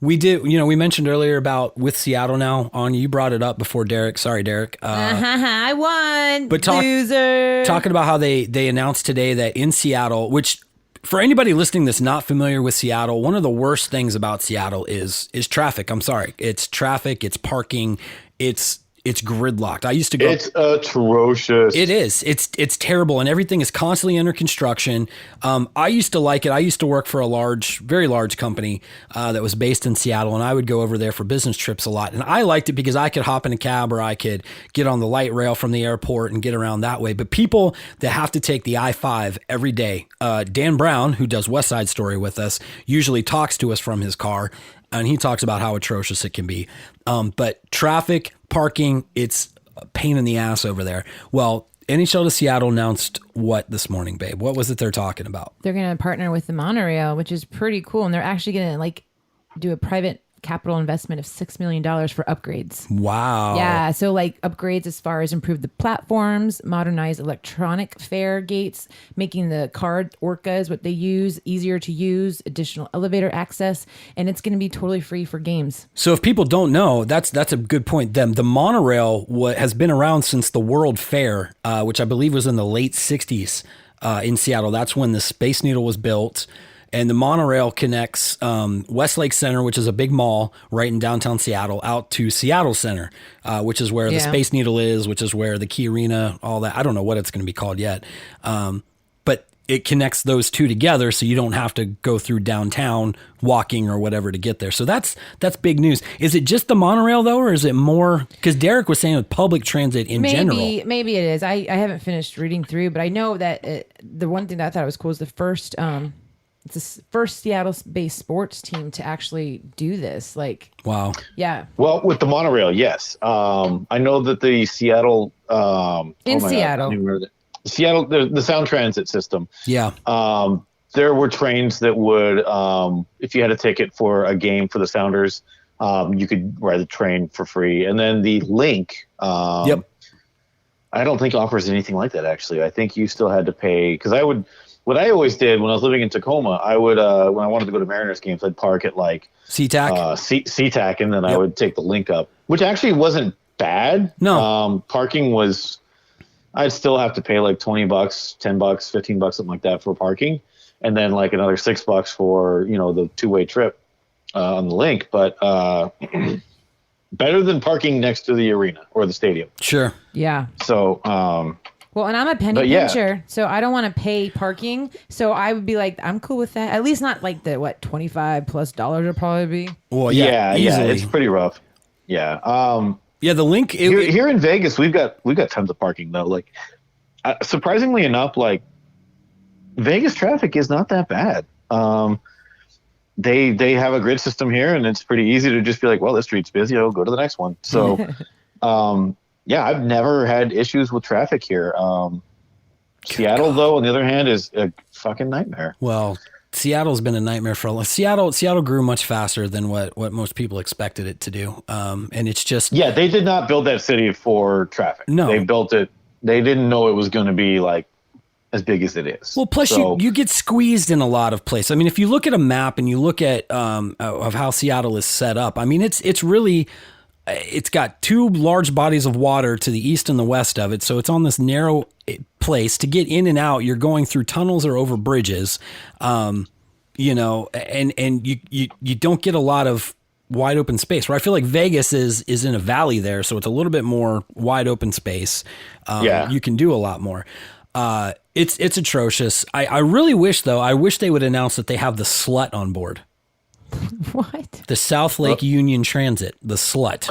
We did, we mentioned earlier about with Seattle now. Anya, you brought it up before Derek. Sorry, Derek. I won. But loser. Talking about how they announced today that in Seattle, which for anybody listening that's not familiar with Seattle, one of the worst things about Seattle is traffic. I'm sorry. It's traffic. It's parking. It's gridlocked. I used to go. It's atrocious. It is. It's terrible, and everything is constantly under construction. I used to like it. I used to work for a very large company that was based in Seattle, and I would go over there for business trips a lot. And I liked it because I could hop in a cab or I could get on the light rail from the airport and get around that way. But people that have to take the I-5 every day, Dan Brown, who does West Side Story with us, usually talks to us from his car. And he talks about how atrocious it can be. But traffic, parking, it's a pain in the ass over there. Well, NHL to Seattle announced what this morning, babe? What was it they're talking about? They're going to partner with the monorail, which is pretty cool. And they're actually going to do a private capital investment of $6 million for upgrades. Wow. Yeah. So upgrades as far as improve the platforms, modernize electronic fare gates, making the card orcas, what they use, easier to use, additional elevator access, and it's going to be totally free for games. So if people don't know, that's a good point. The monorail has been around since the World Fair, which I believe was in the late 60s in Seattle. That's when the Space Needle was built. And the monorail connects Westlake Center, which is a big mall right in downtown Seattle, out to Seattle Center, which is where the Space Needle is, which is where the Key Arena, all that. I don't know what it's going to be called yet. But it connects those two together so you don't have to go through downtown walking or whatever to get there. So that's big news. Is it just the monorail, though, or is it more? Because Derek was saying with public transit in general. Maybe it is. I haven't finished reading through, but I know that the one thing that I thought was cool is the first... it's the first Seattle-based sports team to actually do this. Wow. Yeah. Well, with the monorail, yes. I know that the Seattle... Seattle. Seattle, the Sound Transit system. Yeah. There were trains that would, if you had a ticket for a game for the Sounders, you could ride the train for free. And then the Link... Yep. I don't think offers anything like that, actually. I think you still had to pay... Because what I always did when I was living in Tacoma, I would, when I wanted to go to Mariners games, I'd park at SeaTac, SeaTac, and then I would take the Link up, which actually wasn't bad. No. Parking was, I'd still have to pay $20, $10, $15, something like that for parking. And then another $6 for, the two-way trip on the Link. But better than parking next to the arena or the stadium. Sure. Yeah. So, well, and I'm a penny pincher, so I don't want to pay parking. So I would be I'm cool with that. At least not the $25+ would probably be. Well, yeah, it's pretty rough. Yeah. The Link here in Vegas, we've got tons of parking though. Surprisingly enough, Vegas traffic is not that bad. they have a grid system here, and it's pretty easy to just be like, well, this street's busy, I'll go to the next one. So, yeah, I've never had issues with traffic here. Seattle, though, on the other hand, is a fucking nightmare. Well, Seattle's been a nightmare for a long. Seattle grew much faster than what most people expected it to do. And it's just, yeah, they did not build that city for traffic. No, they built it. They didn't know it was going to be like as big as it is. Well, plus you get squeezed in a lot of places. I mean, if you look at a map and you look at of how Seattle is set up, I mean, it's really, it's got two large bodies of water to the east and the west of it. So it's on this narrow place. To get in and out, you're going through tunnels or over bridges, you know, and you don't get a lot of wide open space. Where I feel like Vegas is in a valley there, so it's a little bit more wide open space. You can do a lot more. It's atrocious. I really wish, though, they would announce that they have the slut on board. What? The South Lake Union Transit, the slut.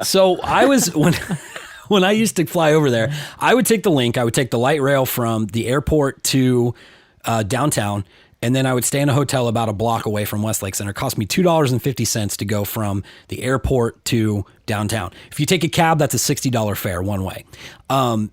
So I was when I used to fly over there, I would take the link. I would take the light rail from the airport to downtown, and then I would stay in a hotel about a block away from Westlake Center. It cost me $2.50 to go from the airport to downtown. If you take a cab, that's a $60 fare one way.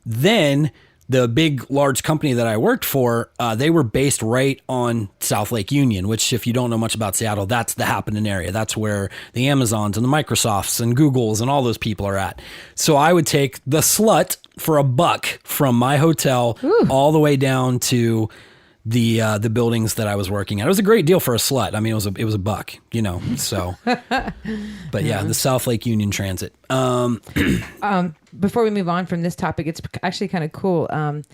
Then the big, large company that I worked for, they were based right on South Lake Union, which, if you don't know much about Seattle, that's the happening area. That's where the Amazons and the Microsofts and Googles and all those people are at. So I would take the slut for $1 from my hotel all the way down to the buildings that I was working at. It was a great deal for a slut. I mean, it was $1, you know, so, but yeah, the South Lake Union Transit. Before we move on from this topic, it's actually kind of cool.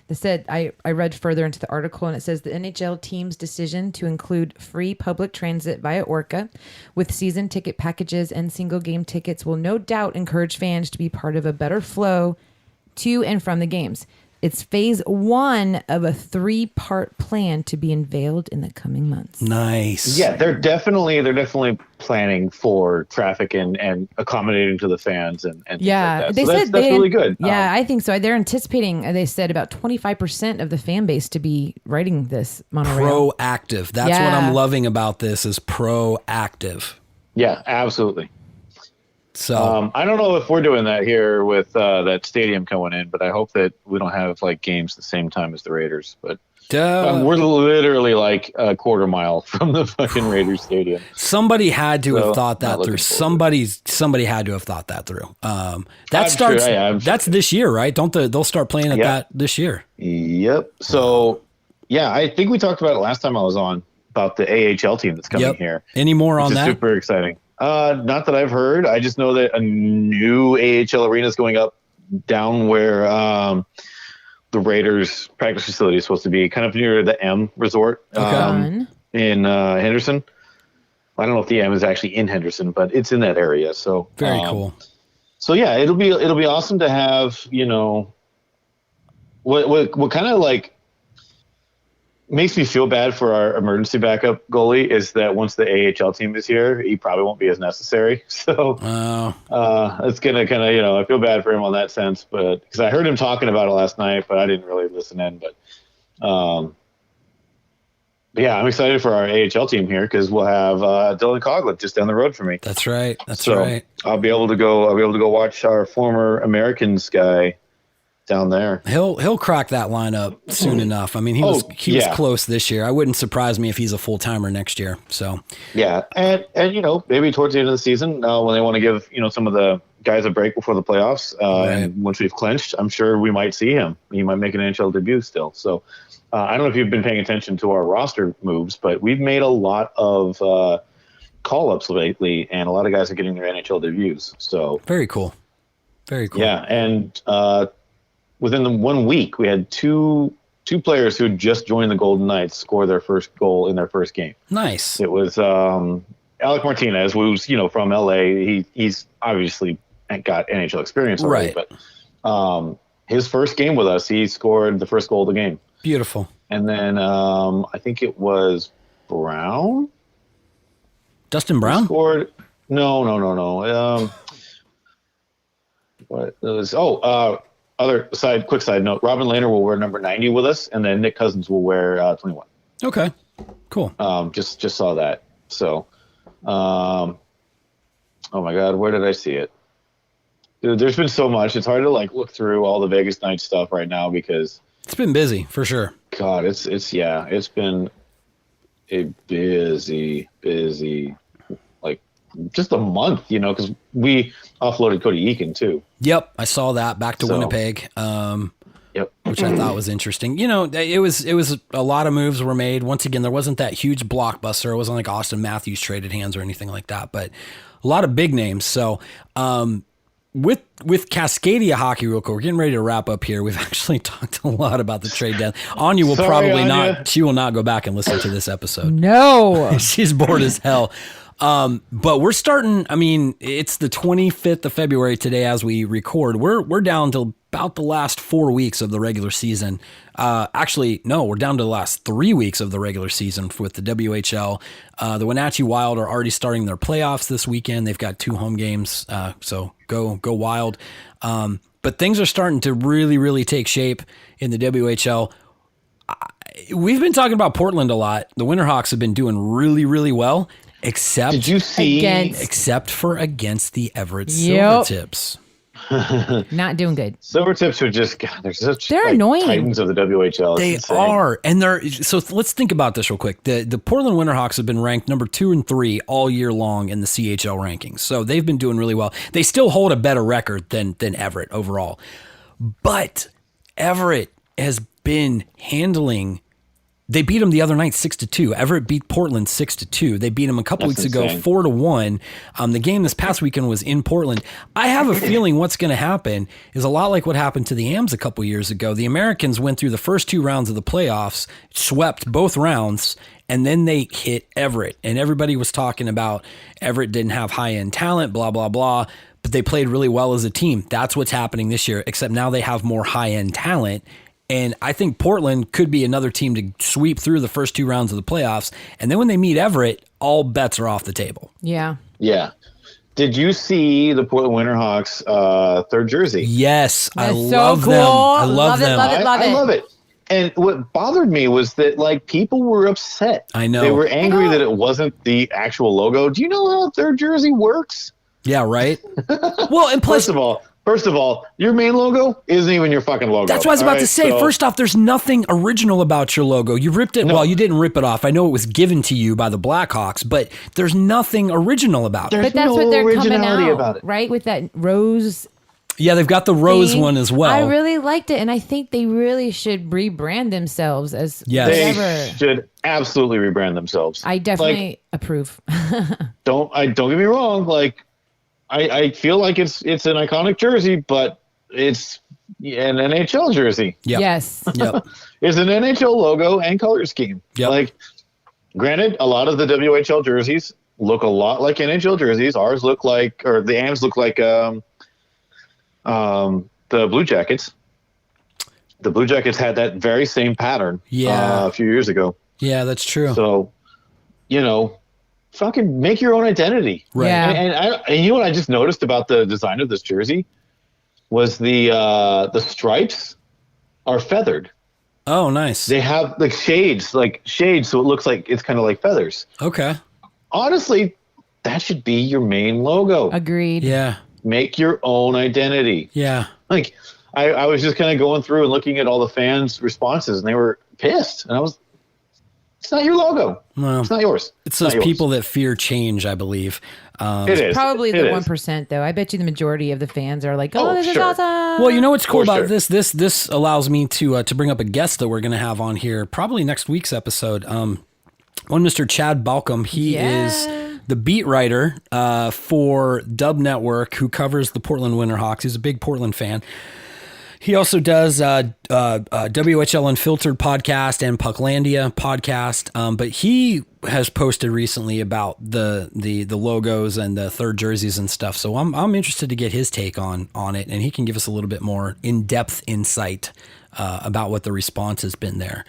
They said, I read further into the article, and it says the NHL team's decision to include free public transit via Orca with season ticket packages and single game tickets will no doubt encourage fans to be part of a better flow to and from the games. It's phase 1 of a 3-part plan to be unveiled in the coming months. Nice. Yeah, they're definitely planning for traffic and accommodating to the fans and yeah, things like that. So that's really good. Yeah, I think so. They're anticipating, they said, about 25% of the fan base to be riding this monorail. Proactive. That's what I'm loving about this, is proactive. Yeah, absolutely. So I don't know if we're doing that here with that stadium going in, but I hope that we don't have like games the same time as the Raiders. But we're literally like a quarter mile from the fucking Raiders stadium. Somebody had to have thought that through. Somebody had to have thought that through. That's this year, right? They'll start playing at that this year. Yep. So yeah, I think we talked about it last time I was on about the AHL team that's coming here. Any more on that? Super exciting. Not that I've heard. I just know that a new AHL arena is going up down where the Raiders practice facility is supposed to be, kind of near the M Resort in Henderson. I don't know if the M is actually in Henderson, but it's in that area. So very cool. So yeah, it'll be awesome to have, you know, what kind of like makes me feel bad for our emergency backup goalie is that once the AHL team is here, he probably won't be as necessary. So it's going to kind of, you know, I feel bad for him on that sense, but because I heard him talking about it last night, but I didn't really listen in. But yeah, I'm excited for our AHL team here because we'll have Dylan Coughlin just down the road from me. That's right. That's right. I'll be able to go watch our former Americans guy down there. He'll crack that lineup soon enough. I mean, he was close this year. I wouldn't surprise me if he's a full timer next year. So yeah, and you know, maybe towards the end of the season when they want to give, you know, some of the guys a break before the playoffs, and once we've clinched, I'm sure we might see him. He might make an NHL debut still. So I don't know if you've been paying attention to our roster moves, but we've made a lot of call-ups lately, and a lot of guys are getting their NHL debuts. So very cool. Very cool. Yeah, and within the 1 week, we had two players who had just joined the Golden Knights score their first goal in their first game. Nice. It was Alec Martinez, who's, you know, from LA. He's obviously got NHL experience already, right. But his first game with us, he scored the first goal of the game. Beautiful. And then I think it was Brown. Dustin Brown? Scored. No. What it was? Quick side note. Robin Lehner will wear number 90 with us, and then Nick Cousins will wear 21. Okay. Cool. Just saw that. So, oh my God, where did I see it? Dude, there's been so much. It's hard to like look through all the Vegas night stuff right now because It's been busy for sure. God, it's been a busy, like just a month, because we offloaded Cody Eakin too. Yep, I saw that back to So, Winnipeg. Yep. Which I thought was interesting. It was a lot of moves were made. Once again, there wasn't that huge blockbuster. It wasn't like Austin Matthews traded hands or anything like that, but a lot of big names. So, with Cascadia Hockey, real quick, we're getting ready to wrap up here. We've actually talked a lot about the trade deadline. Anya will probably Anya. not. She will not go back and listen to this episode. No. She's bored as hell. But we're starting. I mean, it's the 25th of February today as we record. We're down to about the last 4 weeks of the regular season. Actually, no, we're down to the last 3 weeks of the regular season with the WHL. The Wenatchee Wild are already starting their playoffs this weekend. They've got 2 home games, so go Wild. But things are starting to really, really take shape in the WHL. We've been talking about Portland a lot. The Winterhawks have been doing really, really well, except Did you see? against the Everett Yep. Silvertips. Not doing good. Silvertips are just They're annoying. titans of the WHL. It's They insane. are, and so let's think about this real quick. The Portland Winterhawks have been ranked number 2 and 3 all year long in the CHL rankings, so they've been doing really well. They still hold a better record than Everett overall, but Everett has been handling. They beat them the other night 6-2. Everett beat Portland 6-2. They beat them a couple weeks ago 4-1. The game this past weekend was in Portland. I have a feeling what's going to happen is a lot like what happened to the Ams a couple years ago. The Americans went through the first 2 rounds of the playoffs, swept both rounds, and then they hit Everett. And everybody was talking about Everett didn't have high-end talent, blah, blah, blah, but they played really well as a team. That's what's happening this year, except now they have more high-end talent. And I think Portland could be another team to sweep through the first 2 rounds of the playoffs. And then when they meet Everett, all bets are off the table. Yeah. Yeah. Did you see the Portland Winterhawks third jersey? Yes, I That's so love cool. them. I love Love it, them. love it. I love it. And what bothered me was that like people were upset. I know. They were angry that it wasn't the actual logo. Do you know how third jersey works? Yeah, right? Well, and plus, First of all, your main logo isn't even your fucking logo. that's what I was about to say. So, First off, there's nothing original about your logo. You ripped it. No. Well, you didn't rip it off. I know it was given to you by the Blackhawks, but there's nothing original about it. But that's no what they're coming originality out, about it. right? With that rose Yeah, they've got the rose thing. one as well. I really liked it, and I think they really should rebrand themselves as Yes. They whatever. should absolutely rebrand themselves. I definitely approve. Don't get me wrong. Like, I feel like it's an iconic jersey, but it's an NHL jersey. Yep. Yes. Yep. It's an NHL logo and color scheme. Yep. Like, granted, a lot of the WHL jerseys look a lot like NHL jerseys. Ours look like, or the AMs look like the Blue Jackets. The Blue Jackets had that very same pattern Yeah. a few years ago. Yeah, that's true. So, fucking make your own identity. Right. Yeah. And you know what I just noticed about the design of this jersey was the stripes are feathered. Oh, nice. They have like shades, so it looks like it's kind of like feathers. Okay. Honestly, that should be your main logo. Agreed. Yeah. Make your own identity. Yeah. Like, I was just kind of going through and looking at all the fans' responses, and they were pissed. And it's not your logo. Well, It's not yours. it's those not yours. people that fear change, I believe. It is. Probably It the is. 1%, though. I bet you the majority of the fans are like, "Oh, Oh, this is sure. awesome." Well, you know what's cool For about sure. this allows me to bring up a guest that we're going to have on here probably next week's episode. One Mr. Chad Balcom. He is the beat writer for Dub Network, who covers the Portland Winterhawks. He's a big Portland fan. He also does WHL Unfiltered podcast and Pucklandia podcast, but he has posted recently about the logos and the third jerseys and stuff. So I'm interested to get his take on it, and he can give us a little bit more in-depth insight about what the response has been there.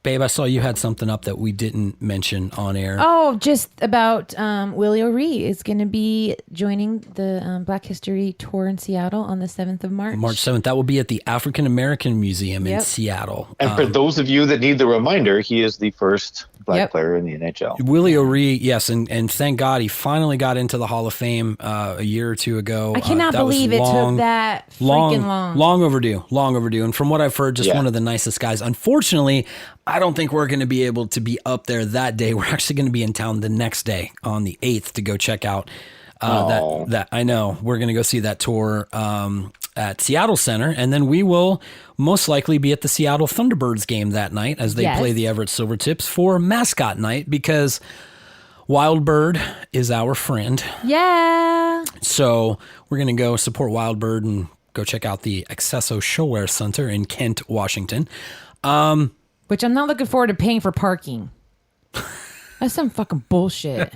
Babe, I saw you had something up that we didn't mention on air. Oh, just about Willie O'Ree is going to be joining the Black History Tour in Seattle on the 7th of March. March 7th. That will be at the African American Museum in Seattle. And for those of you that need the reminder, he is the first black player in the NHL. Willie O'Ree, yes, and thank God he finally got into the Hall of Fame a year or two ago. I cannot believe it took that freaking long. Long overdue. And from what I've heard, just one of the nicest guys. Unfortunately, I don't think we're going to be able to be up there that day. We're actually going to be in town the next day on the 8th to go check out that. I know we're going to go see that tour at Seattle Center, and then we will most likely be at the Seattle Thunderbirds game that night as they play the Everett Silvertips for mascot night, because Wildbird is our friend. Yeah. So we're going to go support Wildbird and go check out the Accesso Showwear Center in Kent, Washington. Which I'm not looking forward to paying for parking. That's some fucking bullshit.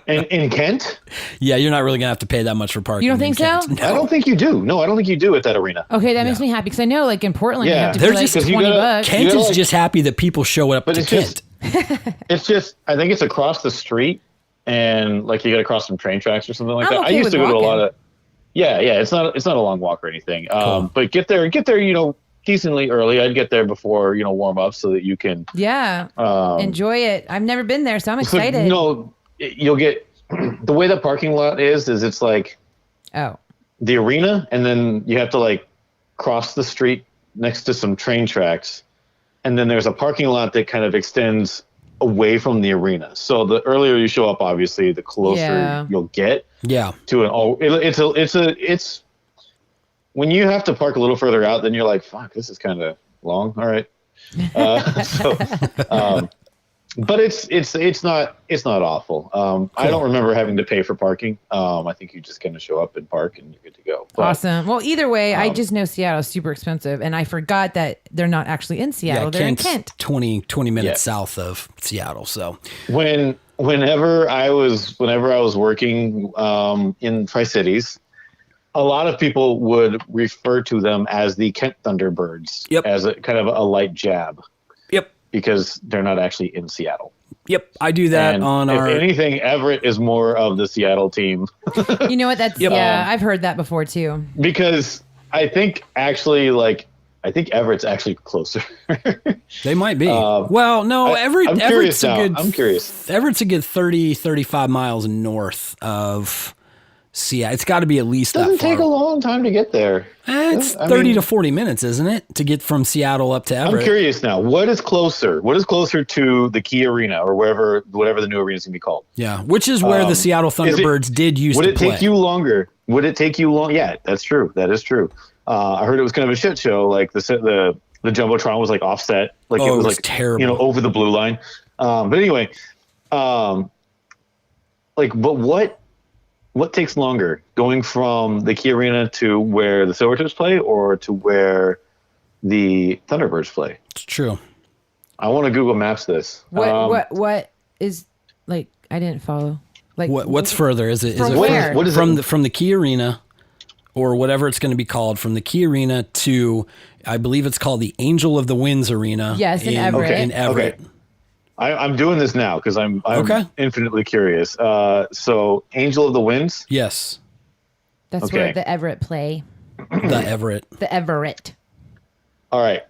In Kent? Yeah, you're not really going to have to pay that much for parking. You don't think so? No. I don't think you do. No, I don't think you do at that arena. Okay, that makes me happy, because I know, like, in Portland, you have to they're pay like just- $20. Kent is just happy that people show up But to it's Kent. It's just, I think it's across the street, and like you got to cross some train tracks or something like I'm that. okay I used with to go to a lot walking. of, it's not a long walk or anything. But get there, decently early. I'd get there before, warm up so that you can. Yeah. Enjoy it. I've never been there, so I'm excited. You'll get, the way the parking lot is it's like the arena, and then you have to like cross the street next to some train tracks. And then there's a parking lot that kind of extends away from the arena. So the earlier you show up, obviously, the closer you'll get to an, it's when you have to park a little further out, then you're like, fuck, this is kind of long. All right. But it's not awful. I don't remember having to pay for parking. I think you just kind of show up and park and you're good to go. But, awesome. Well, either way, I just know Seattle's super expensive, and I forgot that they're not actually in Seattle. They're in Kent. 20 minutes south of Seattle. So whenever I was working in Tri-Cities, a lot of people would refer to them as the Kent Thunderbirds as a kind of a light jab. Yep. Because they're not actually in Seattle. Yep. I do that and if anything, Everett is more of the Seattle team. You know what? That's I've heard that before too. Because I think actually, Everett's actually closer. They might be. Well, no, Everett's I'm curious. Everett's a good 30, 35 miles north of Seattle. It's got to be at least that far. Doesn't take a long time to get there. It's 30 to 40 minutes, isn't it, to get from Seattle up to Everett? I'm curious now. What is closer? What is closer to the Key Arena or whatever the new arena is going to be called? Yeah, which is where the Seattle Thunderbirds did used to play. Would it take you longer? Yeah, that's true. That is true. I heard it was kind of a shit show. Like the Jumbotron was like offset. Like it was like terrible. Over the blue line. But anyway, but what takes longer, going from the Key Arena to where the Silvertips play, or to where the Thunderbirds play? It's true. I want to Google Maps this. What is, like, I didn't follow. Like, what's further? Is it where? What is from the Key Arena, or whatever it's going to be called, from the Key Arena to, I believe it's called the Angel of the Winds Arena. Yes, in Everett. In Everett. Okay. I'm doing this now because I'm infinitely curious. So Angel of the Winds? Yes. That's where the Everett play. The Everett. All right.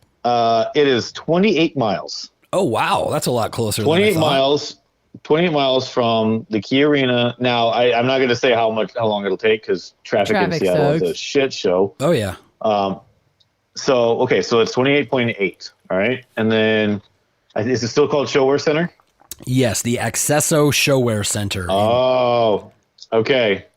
It is 28 miles. Oh, wow. That's a lot closer 28 than I thought. 28 miles from the Key Arena. Now, I'm not going to say how long it'll take, because traffic in Seattle is a shit show. Oh, yeah. So it's 28.8. All right. And then, is it still called Showwear Center? Yes, the Accesso Showwear Center. Oh, okay.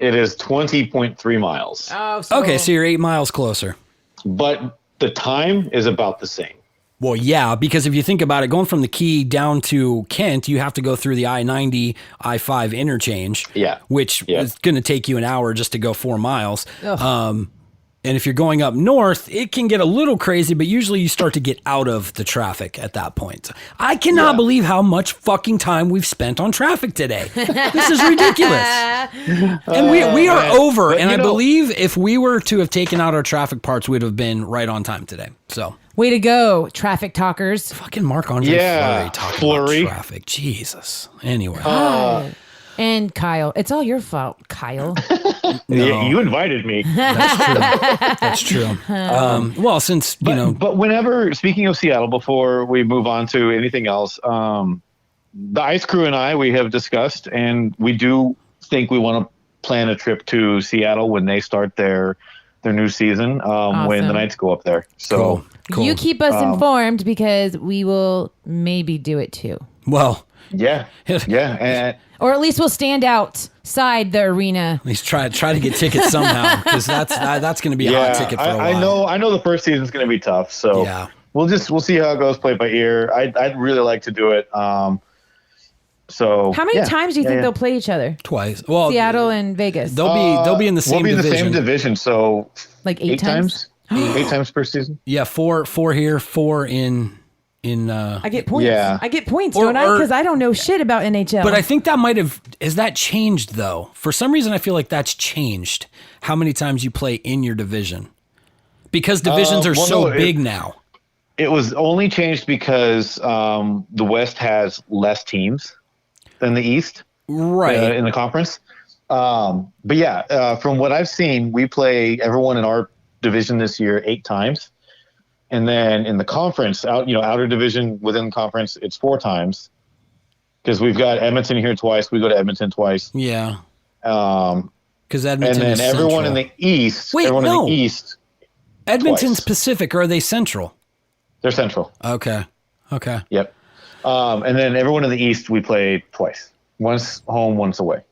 It is 20.3 miles. Oh, so okay, so you're 8 miles closer. But the time is about the same. Well, yeah, because if you think about it, going from the Key down to Kent, you have to go through the I-90, I-5 interchange, which is going to take you an hour just to go 4 miles. And And if you're going up north, it can get a little crazy, but usually you start to get out of the traffic at that point. I cannot believe how much fucking time we've spent on traffic today. This is ridiculous. And we are over. And I believe if we were to have taken out our traffic parts, we'd have been right on time today. So way to go, traffic talkers. fucking Marc-Andre Fleury talking about traffic. Jesus. Anyway. And Kyle, it's all your fault, Kyle. Yeah, you invited me. That's true. Well, since, But whenever, speaking of Seattle, before we move on to anything else, the Ice Crew and I, we have discussed, and we do think we want to plan a trip to Seattle when they start their new season, when the Knights go up there. So Cool. You keep us informed because we will maybe do it too. Well, yeah. Or at least we'll stand outside the arena. at least try to get tickets somehow, because that's going to be a hot ticket for a while. I know the first season's going to be tough, so we'll see how it goes, play it by ear. I'd really like to do it. So how many times do you think they'll play each other? Twice. Well, Seattle and Vegas. They'll be in the same division. We'll be in the same division, so like eight times? 8 times per season. Yeah, four here, 4 in. I get points. Yeah. I get points, don't I? Because I don't know shit about NHL. But I think that has that changed though? For some reason, I feel like that's changed. How many times you play in your division? Because divisions are big now. It was only changed because the West has less teams than the East, right? In the conference. But yeah, from what I've seen, we play everyone in our division this year 8 times. And then in the conference, outer division within the conference, it's 4 times. Because we've got Edmonton here twice. We go to Edmonton twice. Yeah. Because Edmonton and then is everyone central. in the East. Wait, everyone no. in the East. Edmonton's twice. Pacific, or are they Central? They're Central. Okay. Yep. And then everyone in the East, we play twice. Once home, once away.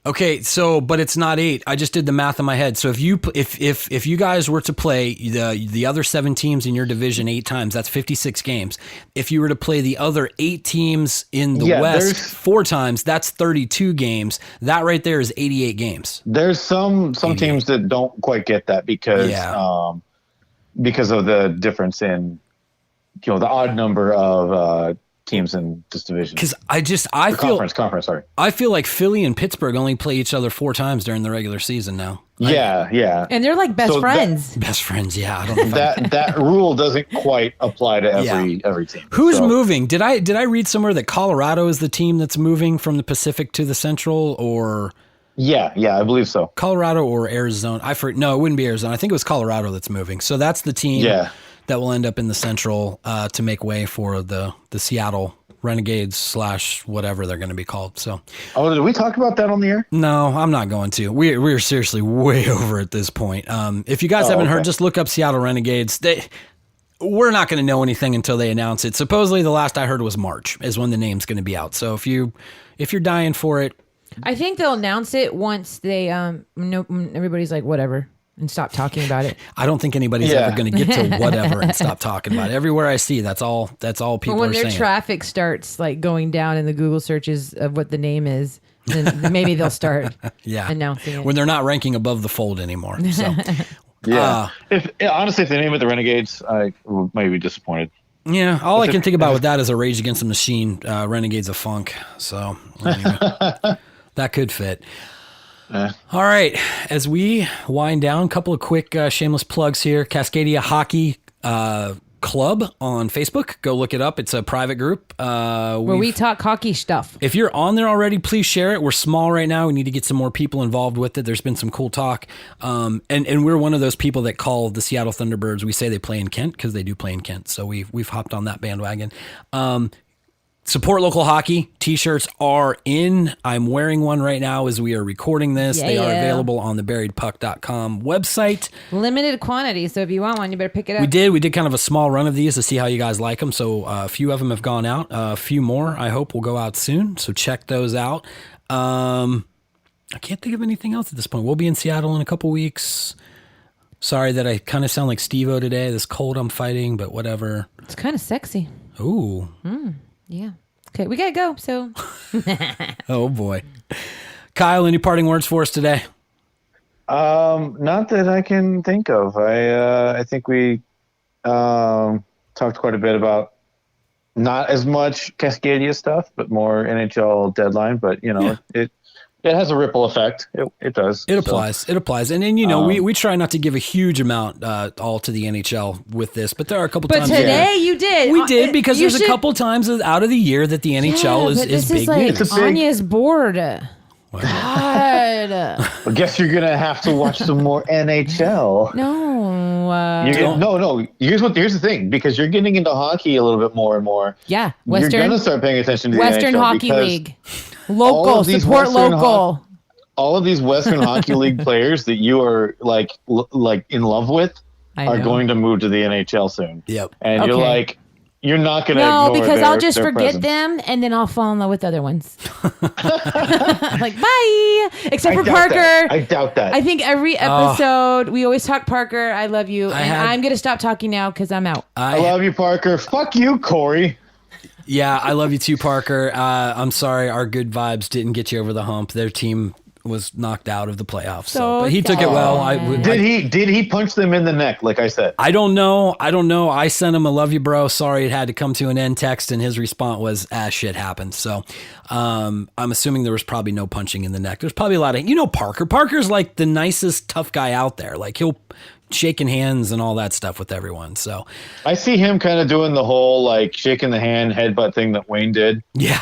Okay, so but it's not 8. I just did the math in my head. So if you guys were to play the other 7 teams in your division 8 times, that's 56 games. If you were to play the other 8 teams in the West 4 times, that's 32 games. That right there is 88 games. There's some teams that don't quite get that because of the difference in the odd number of teams in this division. Because I feel conference. Sorry, I feel like Philly and Pittsburgh only play each other 4 times during the regular season now. Yeah, and they're like best friends. Best friends, yeah. I don't know that rule doesn't quite apply to every team. Who's moving? Did I read somewhere that Colorado is the team that's moving from the Pacific to the Central, or? Yeah, I believe so. Colorado or Arizona? No, it wouldn't be Arizona. I think it was Colorado that's moving. So that's the team. That will end up in the Central to make way for the Seattle Renegades / whatever they're going to be called. So, did we talk about that on the air? No, I'm not going to. We're seriously way over at this point. If you guys haven't heard, just look up Seattle Renegades. We're not going to know anything until they announce it. Supposedly, the last I heard was March is when the name's going to be out. So if you're dying for it, I think they'll announce it once they everybody's like whatever. And stop talking about it. I don't think anybody's ever going to get to whatever and stop talking about it. Everywhere I see, that's all people are saying. When their traffic starts like going down in the Google searches of what the name is, then maybe they'll start announcing it. When they're not ranking above the fold anymore. So, honestly, if they name it the Renegades, I might be disappointed. Yeah, all I can think about with that is a Rage Against the Machine, Renegades of Funk. So anyway, that could fit. All right, as we wind down, a couple of quick shameless plugs here. Cascadia Hockey Club on Facebook. Go look it up. It's a private group. Where we talk hockey stuff. If you're on there already, please share it. We're small right now. We need to get some more people involved with it. There's been some cool talk. And we're one of those people that call the Seattle Thunderbirds. We say they play in Kent because they do play in Kent. So we've hopped on that bandwagon. Support local hockey. T-shirts are in. I'm wearing one right now as we are recording this. They are available on the buriedpuck.com website. Limited quantity, so if you want one, you better pick it up. We did kind of a small run of these to see how you guys like them. So a few of them have gone out. A few more, I hope, will go out soon. So check those out. I can't think of anything else at this point. We'll be in Seattle in a couple weeks. Sorry that I kind of sound like Steve-O today. This cold I'm fighting, but whatever. It's kind of sexy. Ooh. Yeah. Okay, we gotta go, so. Oh, boy. Kyle, any parting words for us today? Not that I can think of. I think we talked quite a bit about not as much Cascadia stuff, but more NHL deadline. But it has a ripple effect. It does. It applies. It applies. And then, we try not to give a huge amount all to the NHL with this, but there are a couple times. But today you did. We did, because there's a couple times out of the year that the NHL is big news. Anya's bored. God. I guess you're going to have to watch some more NHL. No. Here's the thing, because you're getting into hockey a little bit more and more. Yeah. You're going to start paying attention to the Western NHL Hockey League. Local, support local. All of these Western Hockey League players that you are like in love with are going to move to the NHL soon. Yep. And you're not going to No, because I'll just their forget presence. them, and then I'll fall in love with other ones. Like, bye. Except for doubt Parker. that. I doubt that. I think every episode, we always talk Parker. I love you. I'm going to stop talking now because I'm out. I love you, Parker. Fuck you, Corey. Yeah, I love you too, Parker. I'm sorry our good vibes didn't get you over the hump. Their team was knocked out of the playoffs. But he took it well. Did he punch them in the neck, like I said? I don't know. I sent him a love you, bro. Sorry it had to come to an end text, and his response was, shit happened. So I'm assuming there was probably no punching in the neck. There's probably a lot of, Parker. Parker's like the nicest tough guy out there. Like he'll shaking hands and all that stuff with everyone. So I see him kind of doing the whole like shaking the hand headbutt thing that Wayne did. Yeah.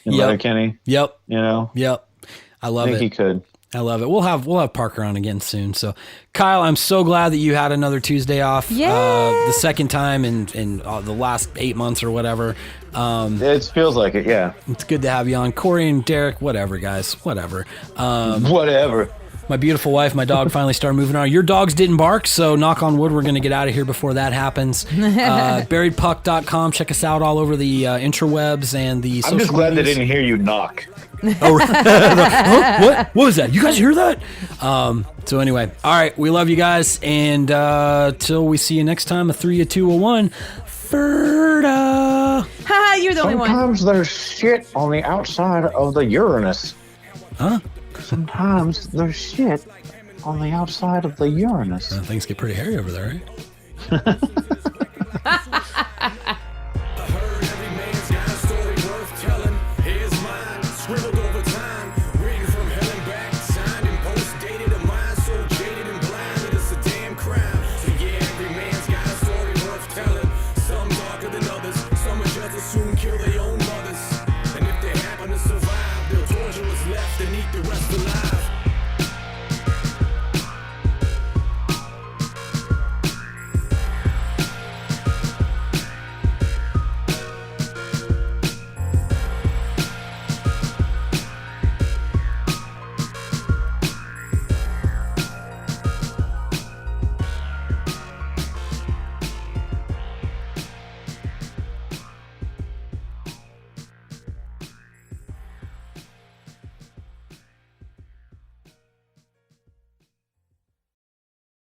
In Letterkenny. Yep. Yep. I love it. I think he could. I love it. We'll have Parker on again soon. So, Kyle, I'm so glad that you had another Tuesday off. The second time in the last 8 months or whatever. It feels like it. Yeah. It's good to have you on, Corey and Derek. Whatever, guys. Whatever. Whatever. My beautiful wife, my dog finally started moving on. Your dogs didn't bark, so knock on wood, we're going to get out of here before that happens. Buriedpuck.com. Check us out all over the interwebs and the social I'm just glad medias. they didn't hear you knock. Oh, huh? What was that? You guys hear that? So anyway, all right, we love you guys, and till we see you next time, a 3, a 2, a 1. Ferda. Ha! You're the only one. Sometimes there's shit on the outside of the Uranus. Huh? Sometimes there's shit on the outside of the Uranus. Things get pretty hairy over there, right?